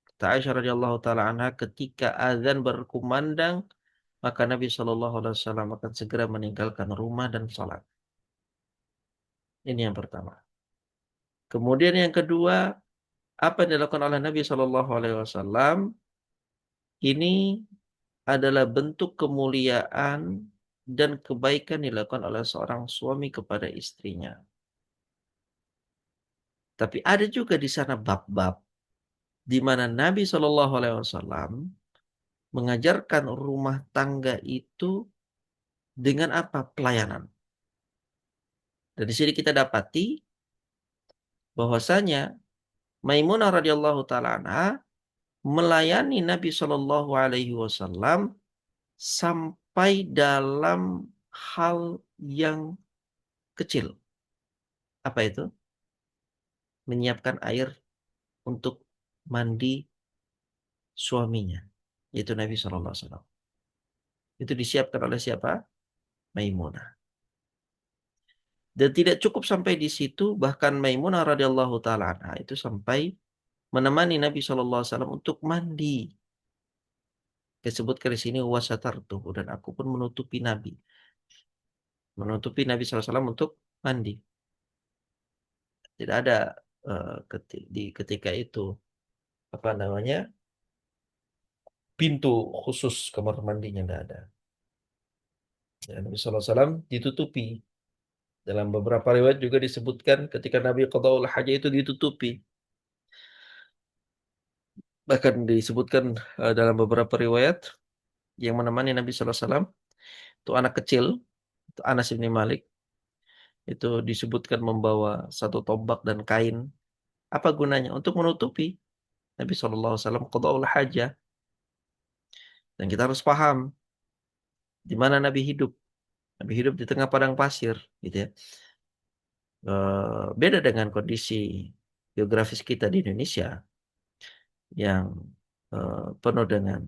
Kata Aisyah radhiyallahu taala anha, ketika azan berkumandang, maka Nabi Shallallahu Alaihi Wasallam akan segera meninggalkan rumah dan sholat. Ini yang pertama. Kemudian yang kedua, apa yang dilakukan oleh Nabi Shallallahu Alaihi Wasallam ini adalah bentuk kemuliaan dan kebaikan dilakukan oleh seorang suami kepada istrinya. Tapi ada juga di sana bab-bab di mana Nabi Shallallahu Alaihi Wasallam mengajarkan rumah tangga itu dengan apa? Pelayanan. Dan di sini kita dapati bahwasanya Maimunah radhiyallahu taala anha melayani Nabi Shallallahu Alaihi Wasallam sampai dalam hal yang kecil. Apa itu? Menyiapkan air untuk mandi suaminya, yaitu Nabi Shallallahu Alaihi Wasallam. Itu disiapkan oleh siapa? Maimunah. Dan tidak cukup sampai di situ, bahkan Maimunah radhiyallahu taala anha itu sampai menemani Nabi Shallallahu Alaihi Wasallam untuk mandi. Disebutkan di sini wasatartuhu, dan aku pun menutupi Nabi Sallallahu Alaihi Wasallam untuk mandi. Tidak ada di ketika itu apa namanya pintu khusus kamar mandinya, tidak ada. Ya, Nabi Sallallahu Alaihi Wasallam ditutupi. Dalam beberapa riwayat juga disebutkan ketika Nabi qadaul haja itu ditutupi. Bahkan disebutkan dalam beberapa riwayat yang menemani Nabi Sallallahu Alaihi Wasallam itu anak kecil, itu Anas bin Malik, itu disebutkan membawa satu tombak dan kain. Apa gunanya? Untuk menutupi Nabi Sallallahu Alaihi Wasallam qadaul haja. Dan kita harus paham di mana Nabi hidup. Nabi hidup di tengah padang pasir, gitu ya. Beda dengan kondisi geografis kita di Indonesia yang penuh dengan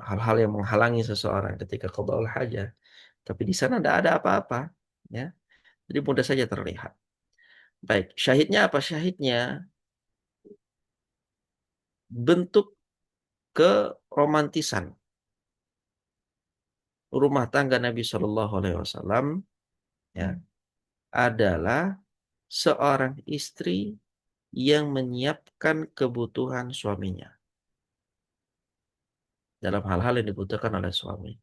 hal-hal yang menghalangi seseorang ketika qadaul hajah. Tapi di sana tidak ada apa-apa, ya. Jadi mudah saja terlihat. Baik, syahidnya apa? Syahidnya bentuk keromantisan rumah tangga Nabi Shallallahu Alaihi Wasallam, ya, adalah seorang istri yang menyiapkan kebutuhan suaminya dalam hal-hal yang dibutuhkan oleh suami.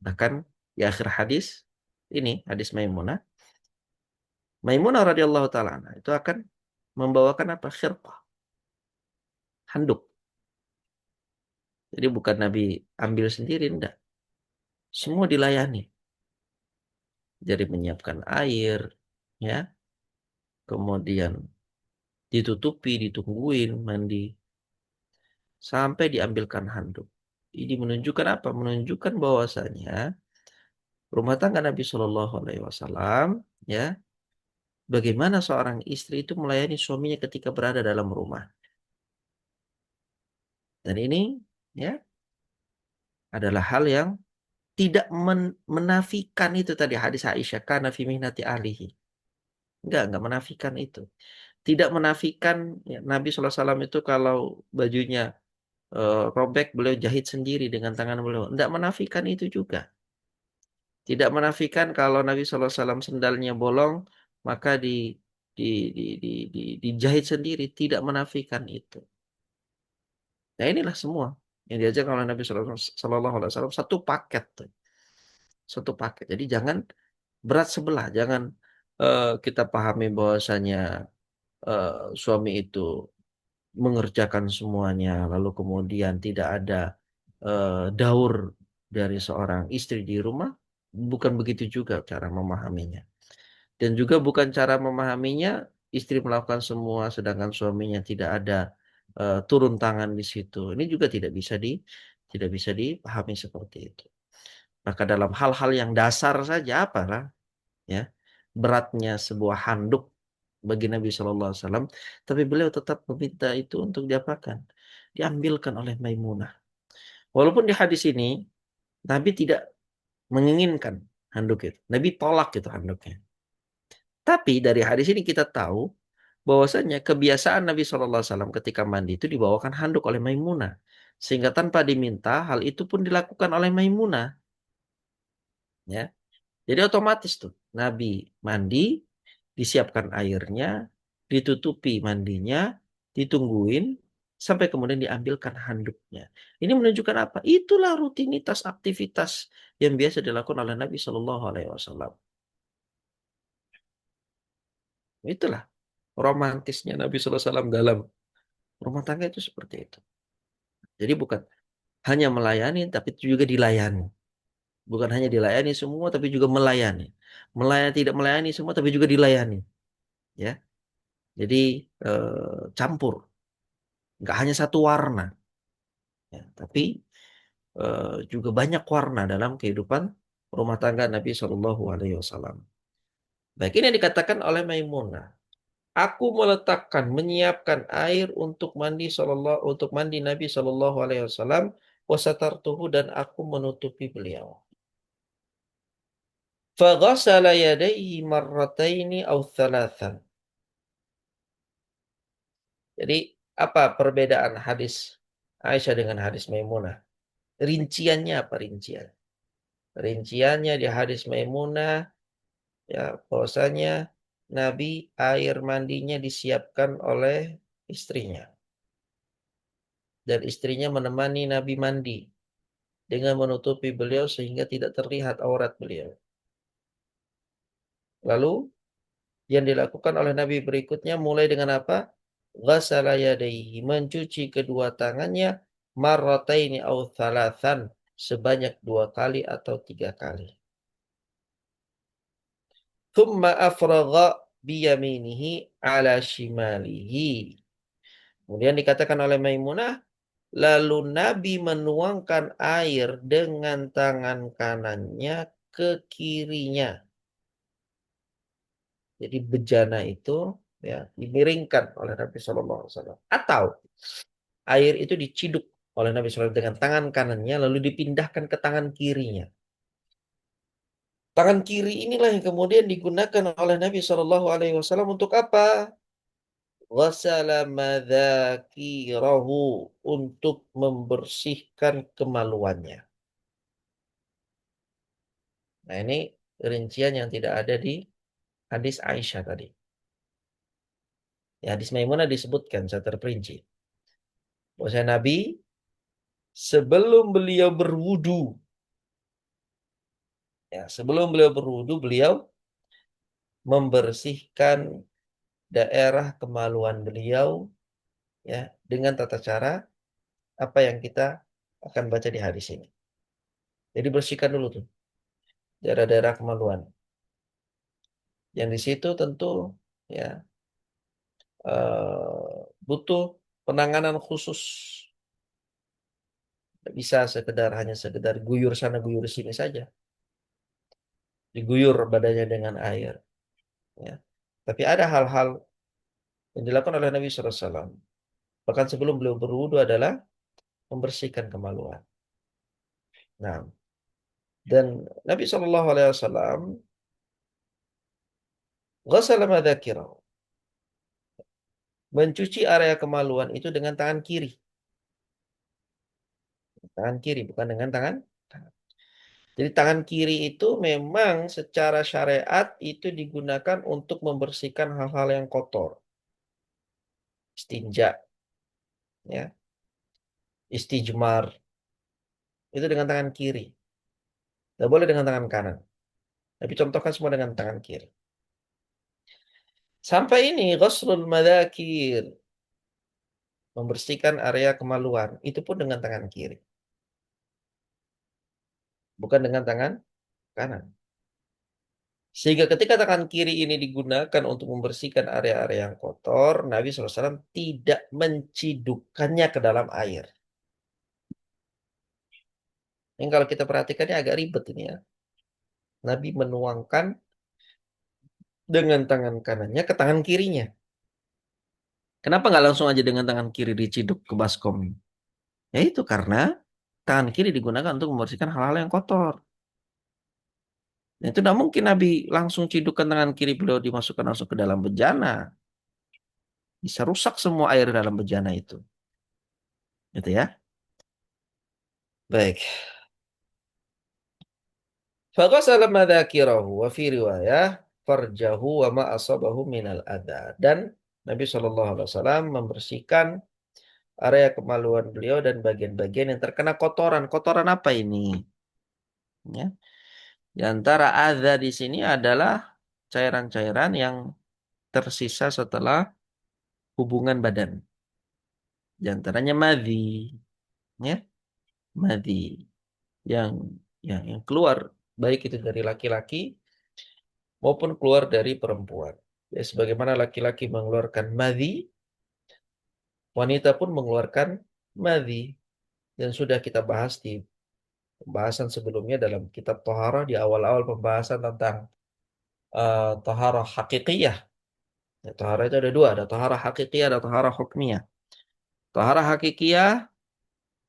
Bahkan di akhir hadis ini, hadis Maimunah, Maimunah radhiyallahu taala anha itu akan membawakan apa? Khirqah, handuk. Jadi bukan Nabi ambil sendiri, enggak. Semua dilayani. Jadi menyiapkan air, ya, kemudian ditutupi, ditungguin mandi, sampai diambilkan handuk. Ini menunjukkan apa? Menunjukkan bahwasanya rumah tangga Nabi Shallallahu Alaihi Wasallam, ya, bagaimana seorang istri itu melayani suaminya ketika berada dalam rumah. Dan ini, ya, adalah hal yang tidak menafikan itu tadi hadis Aisyah, kana fi mihnati ahlihi. Enggak menafikan itu. Tidak menafikan, ya, Nabi SAW itu kalau bajunya robek, beliau jahit sendiri dengan tangan beliau. Enggak menafikan itu juga. Tidak menafikan kalau Nabi SAW sendalnya bolong, maka di, dijahit sendiri. Tidak menafikan itu. Nah inilah semua yang diajarkan oleh Nabi SAW, satu paket. Satu paket. Jadi jangan berat sebelah. Jangan kita pahami bahwasanya suami itu mengerjakan semuanya, lalu kemudian tidak ada daur dari seorang istri di rumah. Bukan begitu juga cara memahaminya. Dan juga bukan cara memahaminya istri melakukan semua sedangkan suaminya tidak ada turun tangan di situ. Ini juga tidak bisa dipahami seperti itu. Maka dalam hal-hal yang dasar saja apalah, ya, beratnya sebuah handuk bagi Nabi Shallallahu Alaihi Wasallam, tapi beliau tetap meminta itu untuk diapakan, diambilkan oleh Maimunah. Walaupun di hadis ini Nabi tidak menginginkan handuk itu, Nabi tolak itu handuknya. Tapi dari hadis ini kita tahu bahwasanya kebiasaan Nabi Shallallahu Alaihi Wasallam ketika mandi itu dibawakan handuk oleh Maimunah, sehingga tanpa diminta hal itu pun dilakukan oleh Maimunah, ya. Jadi otomatis tuh Nabi mandi, disiapkan airnya, ditutupi mandinya, ditungguin sampai kemudian diambilkan handuknya. Ini menunjukkan apa? Itulah rutinitas aktivitas yang biasa dilakukan oleh Nabi Shallallahu Alaihi Wasallam. Itulah romantisnya Nabi Sallallahu Alaihi Wasallam dalam rumah tangga itu seperti itu. Jadi bukan hanya melayani, tapi juga dilayani. Bukan hanya dilayani semua, tapi juga melayani. Melayani tidak melayani semua, tapi juga dilayani. Ya, jadi campur. Nggak hanya satu warna, ya, tapi juga banyak warna dalam kehidupan rumah tangga Nabi Shallallahu Alaihi Wasallam. Baik, ini yang dikatakan oleh Maimunah. Aku meletakkan, menyiapkan air untuk mandi Nabi Shallallahu Alaihi Wasallam, wasatartuhu, dan aku menutupi beliau. Faghasala yadayhi marrataini aw thalathan. Jadi apa perbedaan hadis Aisyah dengan hadis Maimunah? Rinciannya apa rincian? Rinciannya di hadis Maimunah, ya, bahwasanya Nabi air mandinya disiapkan oleh istrinya. Dan istrinya menemani Nabi mandi dengan menutupi beliau sehingga tidak terlihat aurat beliau. Lalu yang dilakukan oleh Nabi berikutnya mulai dengan apa? Ghasala yadayhi, mencuci kedua tangannya, marrataini aw thalathan, sebanyak 2 kali atau 3 kali. Thumma afragha biyaminihi ala shimalihi. Kemudian dikatakan oleh Maimunah, Lalu Nabi menuangkan air dengan tangan kanannya ke kirinya. Jadi bejana itu ya dimiringkan oleh Nabi Shallallahu Alaihi Wasallam. Atau air itu diciduk oleh Nabi SAW dengan tangan kanannya lalu dipindahkan ke tangan kirinya. Tangan kiri inilah yang kemudian digunakan oleh Nabi Shallallahu Alaihi Wasallam untuk apa? Ghasala madzakirahu, untuk membersihkan kemaluannya. Nah, ini rincian yang tidak ada di hadis Aisyah tadi. Ya, hadis Maimunah disebutkan secara terperinci. Bahwasanya Nabi sebelum beliau berwudu, ya, sebelum beliau berwudu, beliau membersihkan daerah kemaluan beliau ya dengan tata cara apa yang kita akan baca di hadis ini. Jadi bersihkan dulu tuh daerah-daerah kemaluan. Yang di situ tentu ya butuh penanganan khusus. Tidak bisa hanya sekedar guyur sana guyur sini saja. Diguyur badannya dengan air. Ya. Tapi ada hal-hal yang dilakukan oleh Nabi SAW. Bahkan sebelum beliau berwudu adalah membersihkan kemaluan. Nah, dan Nabi SAW ghasala madzakirahu, mencuci area kemaluan itu dengan tangan kiri. Tangan kiri, bukan dengan tangan kanan. Jadi tangan kiri itu memang secara syariat itu digunakan untuk membersihkan hal-hal yang kotor. Istinja, ya, istijmar, itu dengan tangan kiri. Tidak boleh dengan tangan kanan. Tapi contohkan semua dengan tangan kiri. Sampai ini ghuslul madzakir, membersihkan area kemaluan, itu pun dengan tangan kiri. Bukan dengan tangan kanan. Sehingga ketika tangan kiri ini digunakan untuk membersihkan area-area yang kotor, Nabi SAW tidak mencidukkannya ke dalam air. Yang kalau kita perhatikan ini agak ribet ini ya. Nabi menuangkan dengan tangan kanannya ke tangan kirinya. Kenapa nggak langsung aja dengan tangan kiri diciduk ke baskom? Ya itu karena tangan kiri digunakan untuk membersihkan hal-hal yang kotor. Dan itu tidak mungkin Nabi langsung cidukkan tangan kiri beliau dimasukkan langsung ke dalam bejana. Bisa rusak semua air dalam bejana itu. Gitu ya. Baik. Faghasala madzakirahu wa fi riwayah farjahu wa ma asabahu minal adha. Dan Nabi SAW membersihkan area kemaluan beliau dan bagian-bagian yang terkena kotoran. Kotoran apa ini? Ya. Di antara adha di sini adalah cairan-cairan yang tersisa setelah hubungan badan. Di antaranya madhi, ya, madhi yang yang keluar baik itu dari laki-laki maupun keluar dari perempuan. Ya, sebagaimana laki-laki mengeluarkan madhi, wanita pun mengeluarkan madhi. Dan sudah kita bahas di pembahasan sebelumnya dalam kitab Thaharah di awal-awal pembahasan tentang Thaharah hakikiyah. Ya, Thaharah itu ada dua, ada Thaharah hakikiyah, ada Thaharah hukmiyah. Thaharah hakikiyah,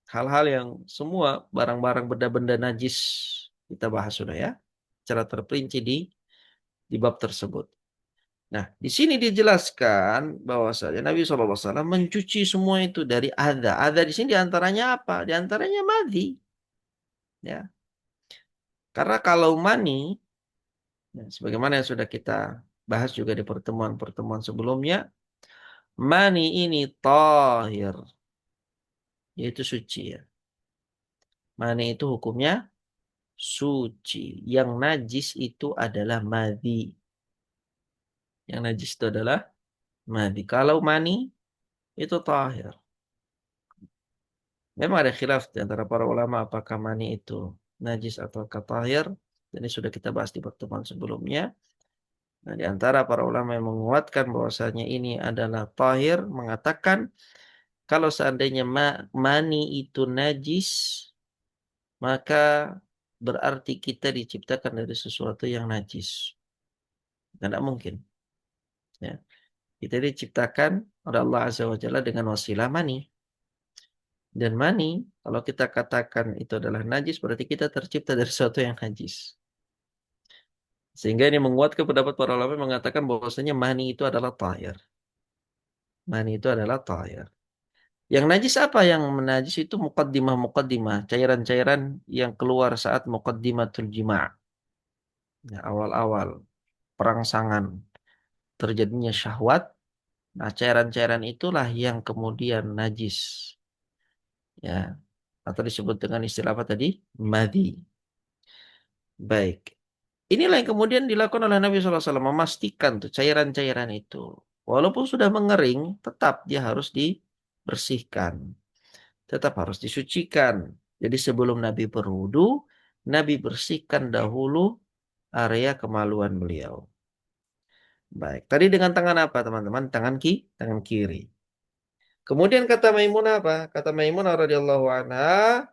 hal-hal yang semua barang-barang benda-benda najis kita bahas sudah ya, secara terperinci di bab tersebut. Nah, di sini dijelaskan bahwasanya Nabi SAW mencuci semua itu dari adha. Adha di sini diantaranya apa? Diantaranya madhi. Ya. Karena kalau mani, ya, sebagaimana yang sudah kita bahas juga di pertemuan-pertemuan sebelumnya, mani ini tahir, yaitu suci ya. Mani itu hukumnya suci. Yang najis itu adalah madhi. Yang najis itu adalah madhi. Kalau mani itu tahir. Memang ada khilaf di antara para ulama apakah mani itu najis atau tahir. Ini sudah kita bahas di pertemuan sebelumnya. Nah, di antara para ulama yang menguatkan bahwasanya ini adalah tahir, mengatakan kalau seandainya mani itu najis, maka berarti kita diciptakan dari sesuatu yang najis. Tidak mungkin. Ya. Kita diciptakan oleh Allah Azza wa Jalla dengan wasilah mani. Dan mani, kalau kita katakan itu adalah najis, berarti kita tercipta dari sesuatu yang najis. Sehingga ini menguatkan pendapat para ulama yang mengatakan bahwasanya mani itu adalah tahir. Mani itu adalah tahir. Yang najis apa? Yang menajis itu muqaddimah, cairan-cairan yang keluar saat muqaddimatul jima'. Ya, awal-awal perangsangan terjadinya syahwat. Nah, cairan-cairan itulah yang kemudian najis. Ya, atau disebut dengan istilah apa tadi? Madhi. Baik. Inilah yang kemudian dilakukan oleh Nabi SAW, memastikan tuh cairan-cairan itu. Walaupun sudah mengering, tetap dia harus dibersihkan. Tetap harus disucikan. Jadi sebelum Nabi berwudu, Nabi bersihkan dahulu area kemaluan beliau. Baik. Tadi dengan tangan apa, teman-teman? Tangan kiri. Kemudian kata Maimunah apa? Kata Maimunah radhiyallahu anha,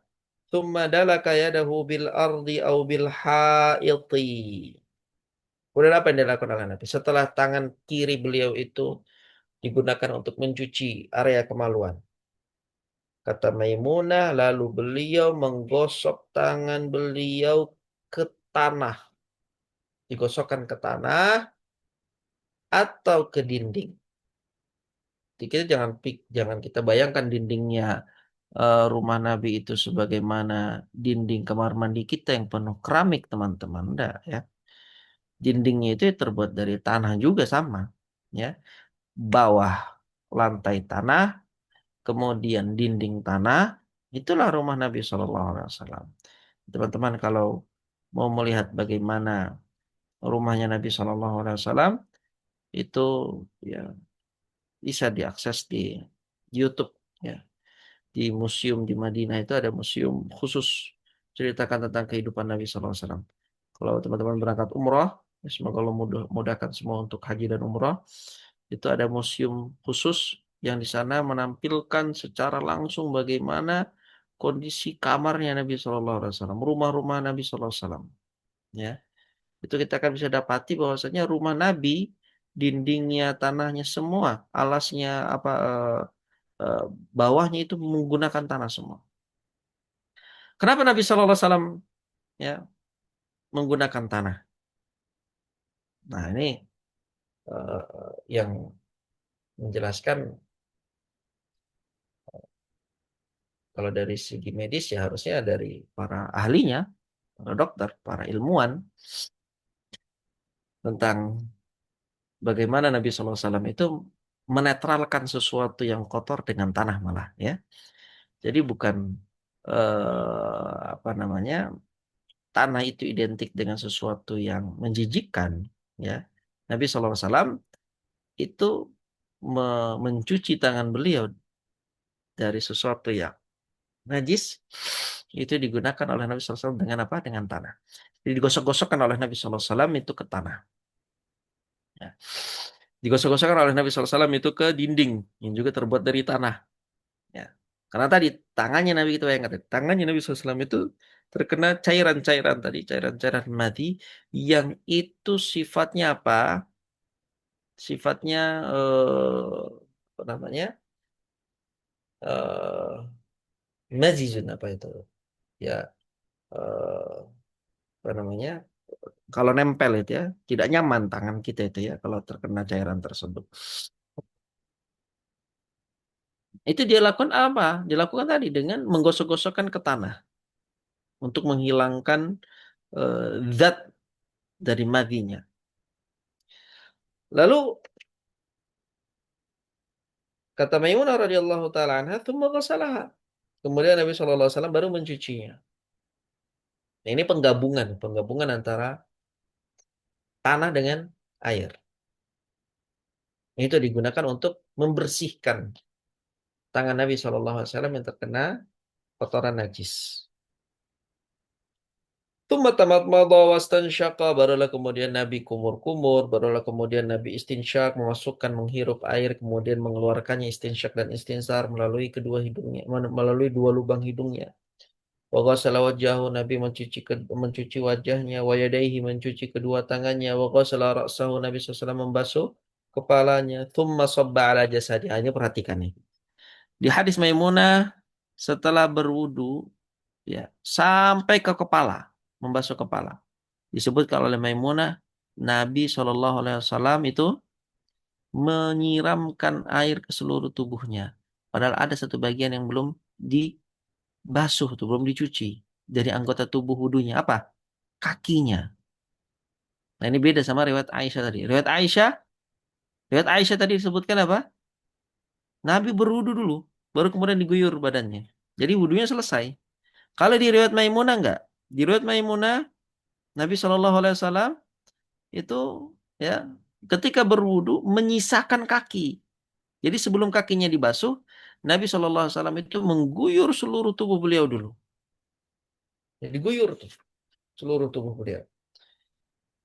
"Tsumma dalaka yadahu bil ardi au bil haiti." Kemudian apa yang dilakukan oleh Nabi? Setelah tangan kiri beliau itu digunakan untuk mencuci area kemaluan. Kata Maimunah, lalu beliau menggosok tangan beliau ke tanah. Digosokkan ke tanah atau ke dinding. Jadi kita jangan kita bayangkan dindingnya rumah Nabi itu sebagaimana dinding kamar mandi kita yang penuh keramik, teman-teman. Enggak, ya. Dindingnya itu terbuat dari tanah juga sama, ya. Bawah lantai tanah, kemudian dinding tanah, itulah rumah Nabi SAW. Teman-teman kalau mau melihat bagaimana rumahnya Nabi SAW, itu ya bisa diakses di YouTube, ya. Di museum di Madinah itu ada museum khusus ceritakan tentang kehidupan Nabi SAW. Kalau teman-teman berangkat umrah, ya semoga Allah mudahkan semua untuk haji dan umrah, itu ada museum khusus yang di sana menampilkan secara langsung bagaimana kondisi kamarnya Nabi SAW, rumah-rumah Nabi SAW. Ya, itu kita akan bisa dapati bahwasanya rumah Nabi, dindingnya, tanahnya semua, alasnya apa eh, bawahnya itu menggunakan tanah semua. Kenapa Nabi SAW ya menggunakan tanah? Nah ini yang menjelaskan kalau dari segi medis ya harusnya dari para ahlinya, para dokter, para ilmuwan tentang bagaimana Nabi SAW itu menetralkan sesuatu yang kotor dengan tanah malah, ya. Jadi bukan apa namanya, tanah itu identik dengan sesuatu yang menjijikkan, ya. Nabi SAW itu mencuci tangan beliau dari sesuatu yang najis, itu digunakan oleh Nabi SAW dengan apa? Dengan tanah. Jadi digosok-gosokkan oleh Nabi SAW itu ke tanah. Ya. Digosok-gosokkan oleh Nabi SAW itu ke dinding yang juga terbuat dari tanah. Ya. Karena tadi tangannya Nabi itu yang kata, tangannya Nabi SAW itu terkena cairan-cairan tadi, cairan-cairan mati yang itu sifatnya apa? Sifatnya apa namanya? Mazizun apa itu? Ya, apa namanya? Kalau nempel itu ya, tidak nyaman tangan kita itu ya kalau terkena cairan tersebut. Itu dia lakukan apa? Dilakukan tadi dengan menggosok-gosokkan ke tanah untuk menghilangkan zat dari madinya. Lalu kata Maimunah radhiyallahu taala anha, "Tsumma ghasalaha." Kemudian Nabi SAW baru mencucinya. Nah, ini penggabungan antara tanah dengan air. Itu digunakan untuk membersihkan tangan Nabi SAW yang terkena kotoran najis. Tsumma tamadmada wastansyaqa, barulah kemudian Nabi kumur-kumur, barulah kemudian Nabi istinsyak, memasukkan, menghirup air, kemudian mengeluarkannya istinsyak dan istinsar melalui kedua hidungnya, melalui dua lubang hidungnya. Wa ghassala wajhahu, Nabi mencuci wajahnya, wa yadayhi, mencuci kedua tangannya, wa ghassala ra'sahu, Nabi SAW membasuh kepalanya, tsumma sabba ala jasadi. Hanya perhatikan nih. Di hadis Maimunah, setelah berwudu, ya, sampai ke kepala, membasuh kepala. Disebutkan oleh Maimunah, Nabi SAW itu menyiramkan air ke seluruh tubuhnya. Padahal ada satu bagian yang belum dibasuh, tuh, belum dicuci dari anggota tubuh wudunya. Apa? Kakinya. Nah, ini beda sama riwayat Aisyah tadi. Riwayat Aisyah tadi disebutkan apa? Nabi berwudu dulu, baru kemudian diguyur badannya. Jadi wudunya selesai. Kalau di riwayat Maimunah enggak. Di riwayat Maimunah, Nabi SAW itu, ya, ketika berwudu menyisakan kaki. Jadi sebelum kakinya dibasuh, Nabi SAW itu mengguyur seluruh tubuh beliau dulu. Ya, diguyur tuh seluruh tubuh beliau.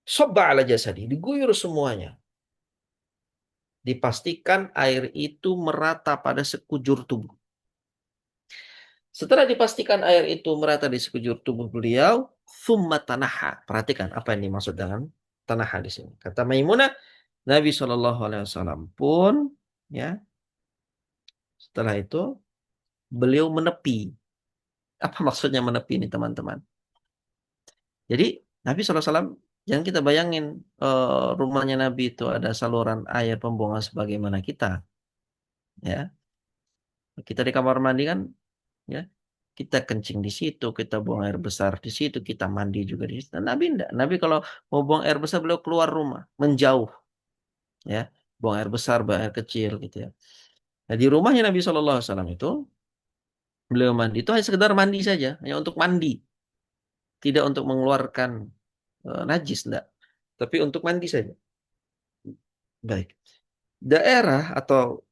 Sobba ala jasadi, diguyur semuanya. Dipastikan air itu merata pada sekujur tubuh. Setelah dipastikan air itu merata di sekujur tubuh beliau, thumma tanaha. Perhatikan apa yang dimaksud dengan tanaha di sini. Kata Maimunah, Nabi SAW pun, ya, setelah itu beliau menepi. Apa maksudnya menepi ini, teman-teman? Jadi Nabi SAW, jangan kita bayangin rumahnya Nabi itu ada saluran air pembuangan sebagaimana kita. Ya, kita di kamar mandi kan, ya, kita kencing di situ, kita buang air besar di situ, kita mandi juga di situ. Nabi enggak. Nabi kalau mau buang air besar, beliau keluar rumah, menjauh, ya, buang air besar, buang air kecil, gitu ya. Nah, di rumahnya Nabi SAW itu, beliau mandi itu hanya sekedar mandi saja, hanya untuk mandi, tidak untuk mengeluarkan najis, enggak, tapi untuk mandi saja. Baik. Daerah atau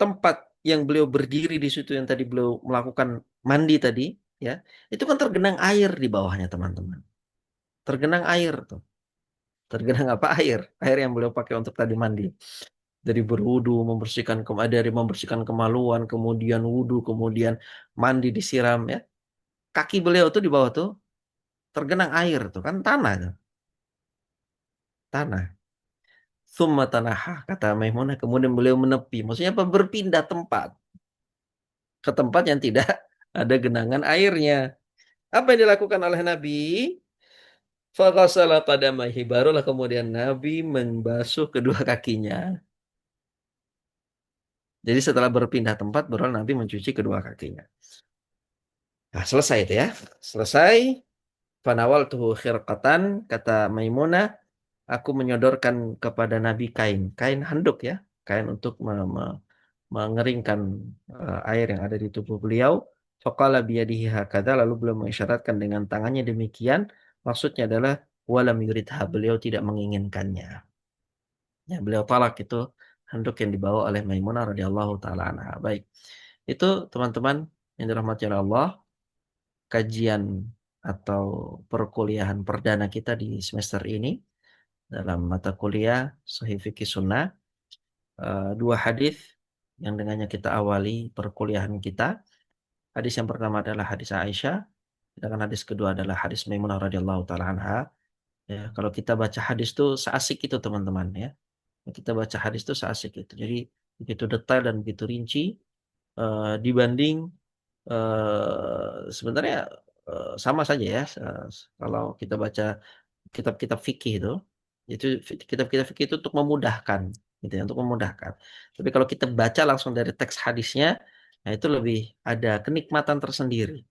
tempat yang beliau berdiri di situ, yang tadi beliau melakukan mandi tadi, ya, itu kan tergenang air di bawahnya, teman-teman. Tergenang air tuh. Tergenang apa? Air. Air yang beliau pakai untuk tadi mandi. Dari berwudu, dari membersihkan kemaluan, kemudian wudu, kemudian mandi disiram, ya. Kaki beliau tuh di bawah tuh tergenang air tuh, kan tanah tuh. Tanah. Summa tanaha, kata Maimunah, kemudian beliau menepi. Maksudnya apa? Berpindah tempat ke tempat yang tidak ada genangan airnya. Apa yang dilakukan oleh Nabi? Faghasala qadamaihi, barulah kemudian Nabi membasuh kedua kakinya. Jadi setelah berpindah tempat, baru Nabi mencuci kedua kakinya. Nah, selesai itu ya. Selesai. Fanawal tuhu khirqatan, kata Maimunah, aku menyodorkan kepada Nabi kain. Kain handuk, ya. Kain untuk mengeringkan air yang ada di tubuh beliau. Faqala biyadihi hakadha, lalu beliau mengisyaratkan dengan tangannya demikian. Maksudnya adalah walam yuridha, beliau tidak menginginkannya. Ya, beliau talak itu handuk yang dibawa oleh Maimunah radhiyallahu taala anha. Baik. Itu, teman-teman yang dirahmati oleh Allah, kajian atau perkuliahan perdana kita di semester ini dalam mata kuliah Sahih Fikih Sunnah. Dua hadis yang dengannya kita awali perkuliahan kita. Hadis yang pertama adalah hadis Aisyah, sedangkan hadis kedua adalah hadis Maimunah radhiyallahu taala anha. Ya, kalau kita baca hadis itu seasik itu, teman-teman, ya. Kita baca hadis itu seasik itu. Jadi begitu detail dan begitu rinci dibanding sebenarnya sama saja ya. Kalau kita baca kitab-kitab fikih itu kitab-kitab fikih itu untuk memudahkan, gitu ya, untuk memudahkan. Tapi kalau kita baca langsung dari teks hadisnya, nah itu lebih ada kenikmatan tersendiri.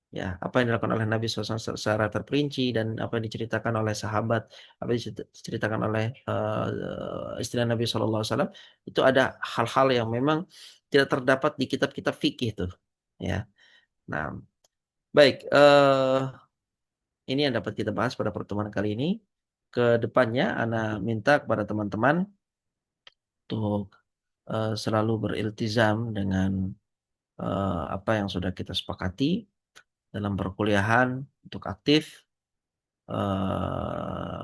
Ya, apa yang dilakukan oleh Nabi SAW secara terperinci, dan apa yang diceritakan oleh sahabat, apa yang diceritakan oleh istri Nabi SAW, itu ada hal-hal yang memang tidak terdapat di kitab-kitab fikih itu. Ya, nah, baik. Ini yang dapat kita bahas pada pertemuan kali ini. Ke depannya, Ana minta kepada teman-teman untuk selalu beriltizam dengan apa yang sudah kita sepakati. dalam perkuliahan untuk aktif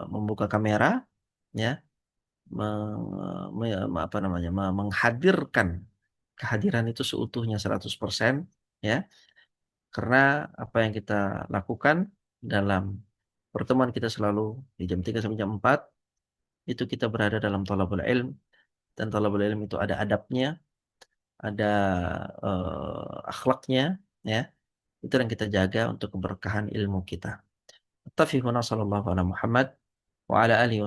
membuka kamera, ya, menghadirkan kehadiran itu seutuhnya 100%, ya, karena apa yang kita lakukan dalam pertemuan kita selalu di jam 3 sampai jam 4 itu kita berada dalam thalabul ilm, dan thalabul ilm itu ada adabnya, ada akhlaknya, ya. Itu yang kita jaga untuk keberkahan ilmu kita. Tafihuna sallallahu ala Muhammad wa ala alihi